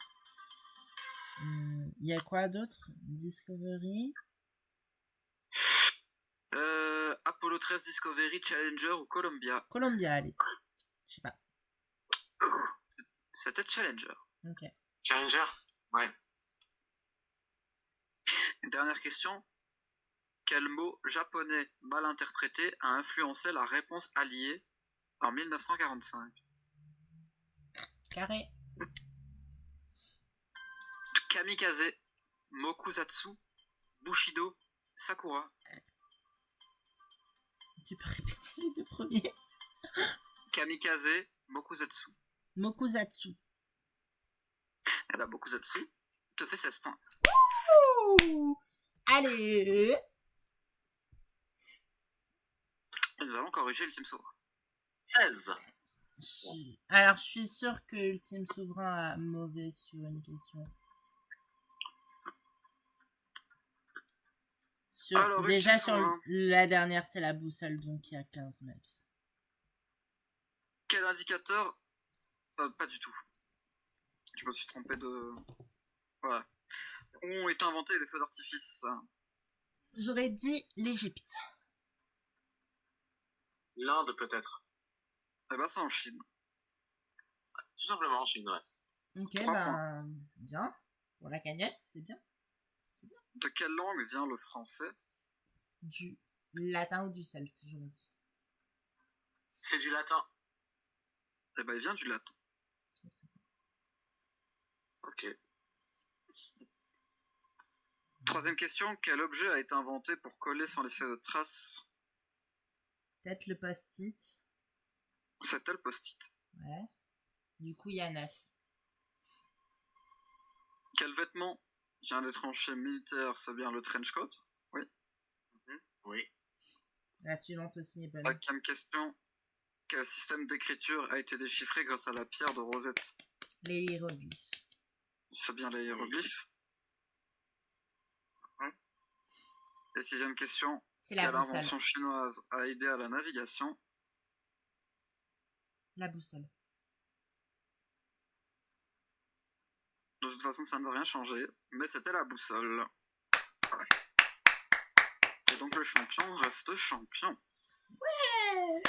S1: Il y a quoi d'autre? Discovery.
S2: Apollo 13, Discovery, Challenger ou Columbia?
S1: Columbia, allez. Je sais pas.
S2: C'était Challenger.
S1: Ok.
S3: Challenger? Ouais.
S2: Dernière question. Quel mot japonais mal interprété a influencé la réponse alliée en 1945?
S1: Carré.
S2: Kamikaze, Mokusatsu, Bushido, Sakura.
S1: Tu peux répéter les deux premiers?
S2: Kamikaze, Mokusatsu.
S1: Mokusatsu.
S2: Et là, Mokusatsu te fait 16 points.
S1: Ouh, allez.
S2: Et nous allons corriger le Team Souverain.
S3: 16.
S1: Alors, je suis sûr que Ultime Souverain a mauvais sur une question.
S2: Alors,
S1: déjà,
S2: Ultime
S1: sur
S2: Souverain.
S1: la dernière, c'est la boussole, donc il y a 15 max.
S2: Quel indicateur pas du tout. Je me suis trompé de... Voilà. Ont été inventés les feux d'artifice.
S1: J'aurais dit l'Égypte.
S3: L'Inde, peut-être.
S2: Eh ben, c'est en Chine.
S3: Tout simplement en Chine, ouais.
S1: Ok,
S2: 3
S1: ben,
S2: points.
S1: bien. Pour la cagnotte, c'est bien.
S2: De quelle langue vient le français?
S1: Du latin ou du celte, j'aurais dit.
S3: C'est du latin.
S2: Eh ben, il vient du latin.
S3: Ok.
S2: 3e question. Quel objet a été inventé pour coller sans laisser de traces?
S1: Peut-être le post-it.
S2: C'était le post-it.
S1: Ouais. Du coup, il y a 9.
S2: Quel vêtement vient des tranchées militaires? C'est bien le trench coat? Oui.
S3: Oui.
S1: La suivante aussi est bonne.
S2: 5e question. Quel système d'écriture a été déchiffré grâce à la pierre de Rosette?
S1: Les hiéroglyphes.
S2: C'est bien les hiéroglyphes. Et 6e question.
S1: C'est la
S2: Quelle
S1: boussole.
S2: invention chinoise a aidé à la navigation?
S1: La boussole.
S2: De toute façon, ça ne va rien changer, mais c'était la boussole. Et donc le champion reste champion.
S1: Ouais.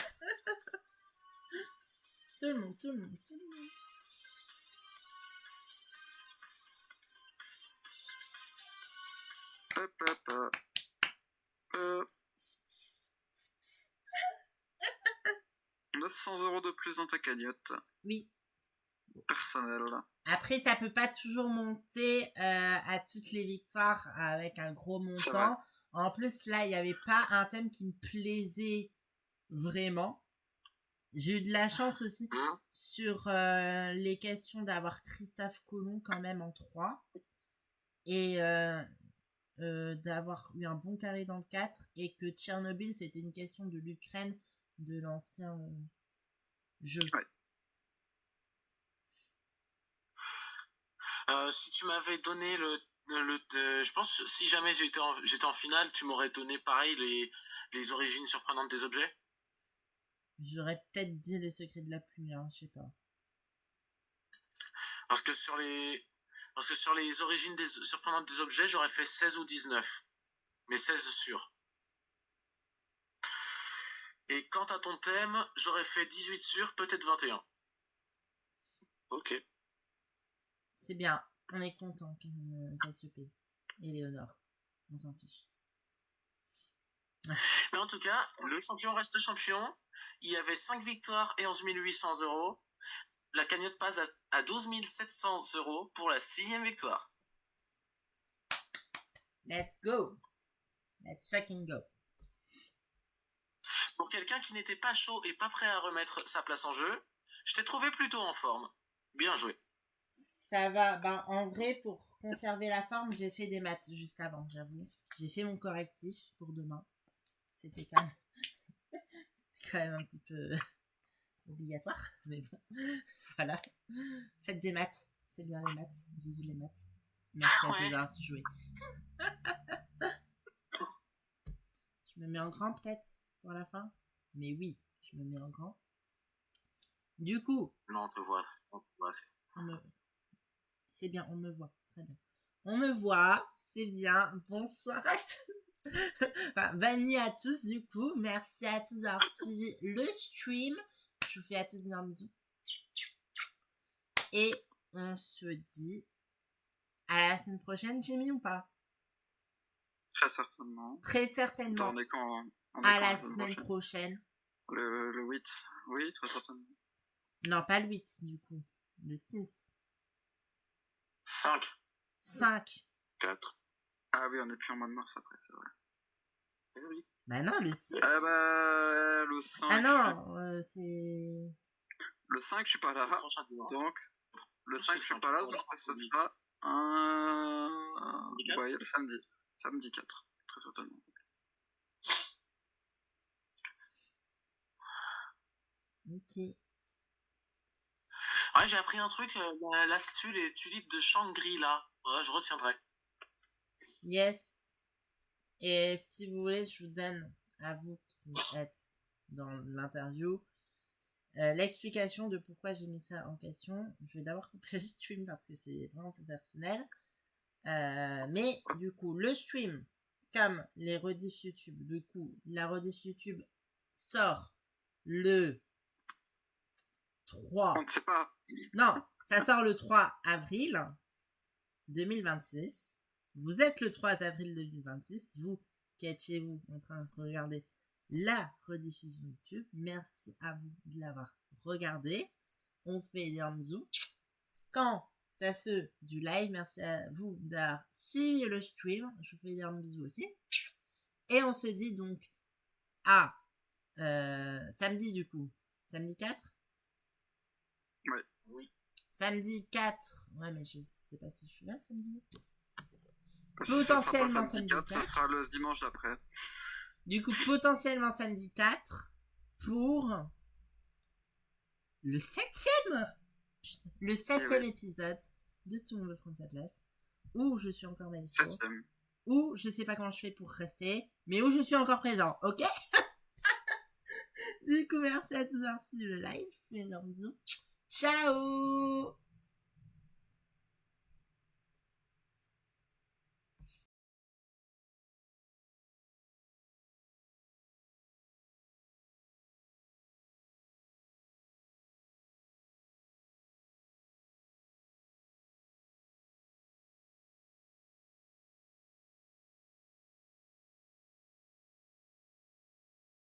S1: Tout le monde.
S2: Hop. 900 € de plus dans ta cagnotte.
S1: Oui.
S2: Personnel.
S1: Après, ça peut pas toujours monter à toutes les victoires avec un gros
S2: C'est vrai.
S1: montant. En plus, là, il n'y avait pas un thème qui me plaisait vraiment. J'ai eu de la chance aussi sur les questions d'avoir Christophe Colomb quand même en 3. Et d'avoir eu un bon carré dans le 4. Et que Tchernobyl, c'était une question de l'Ukraine de l'ancien jeu.
S2: Ouais.
S3: Si tu m'avais donné je pense si jamais j'étais en finale, tu m'aurais donné pareil les origines surprenantes des objets.
S1: J'aurais peut-être dit les secrets de la pluie, hein, je sais pas.
S3: Parce que sur les origines surprenantes des objets, j'aurais fait 16 ou 19. Mais 16 sûr. Et quant à ton thème, j'aurais fait 18 sûr, peut-être 21.
S6: Ok.
S1: C'est bien, on est content, Cassiopée et Léonore. On s'en fiche.
S3: Mais en tout cas, le champion reste champion. Il y avait 5 victoires et 11 800 €. La cagnotte passe à 12 700 € pour la 6e victoire.
S1: Let's go. Let's fucking go.
S3: Pour quelqu'un qui n'était pas chaud et pas prêt à remettre sa place en jeu, je t'ai trouvé plutôt en forme. Bien joué.
S1: Ça va. Ben, en vrai, pour conserver la forme, j'ai fait des maths juste avant, j'avoue. J'ai fait mon correctif pour demain. C'était quand même un petit peu obligatoire, mais bon. Voilà. Faites des maths. C'est bien les maths. Vive les maths. Merci à tous d'avoir joué. Je me mets en grand peut-être pour la fin. Mais oui, je me mets en grand. Du coup,
S3: Non, on te voit assez.
S1: c'est bien, on me voit. Très bien. On me voit, c'est bien. Bonsoir à tous. Enfin, bonne nuit à tous, du coup. Merci à tous d'avoir suivi le stream. Je vous fais à tous d'énormes bisous. Et on se dit à la semaine prochaine, Jimmy, ou pas?
S2: Très certainement.
S1: Très certainement.
S2: On est quand
S1: À la semaine prochaine.
S2: Le 8. Oui, très certainement.
S1: Non, pas le 8, du coup. Le 6.
S3: 5.
S1: 5.
S6: 4.
S2: Ah oui, on est plus en mois de mars après, c'est vrai.
S6: Eh oui.
S1: Bah non, le 6.
S2: Ah bah, le 5.
S1: Ah non, c'est...
S2: Le 5, je suis pas là.
S3: Le prochain dimanche.
S2: Donc, le 5, je suis pas là, donc ça sera un... Ouais, le samedi. Samedi 4, très certainement.
S1: Ok.
S3: Ouais, j'ai appris un truc, l'astu, les tulipes de Shangri-La. Ouais, je retiendrai.
S1: Yes. Et si vous voulez, je vous donne, à vous qui êtes dans l'interview, l'explication de pourquoi j'ai mis ça en question. Je vais d'abord couper le stream parce que c'est vraiment plus personnel. Mais du coup, le stream, comme les rediffs YouTube, du coup, la rediff YouTube sort le 3.
S2: On ne sait pas.
S1: Non, ça sort le 3 avril 2026. Vous êtes le 3 avril 2026. Vous qui êtes chez vous en train de regarder la rediffusion YouTube, merci à vous de l'avoir regardé. On fait des bisous. Quant à ceux du live, merci à vous d'avoir suivi le stream. Je vous fais des bisous aussi. Et on se dit donc à samedi du coup. Samedi 4 ?
S2: Ouais.
S3: Oui.
S1: Samedi 4. Ouais, mais je sais pas si je suis là samedi.
S2: Potentiellement
S1: samedi
S2: 4,
S1: 4.
S2: ça sera le dimanche d'après.
S1: Du coup, potentiellement samedi 4 pour le 7e. Le 7e épisode de Tout le monde veut prendre sa place. Où je suis encore maestro.
S2: 7e.
S1: Où je sais pas comment je fais pour rester. Mais où je suis encore présent. Ok? Du coup, merci à tous d'avoir suivi le live. Énorme bisous. Ciao!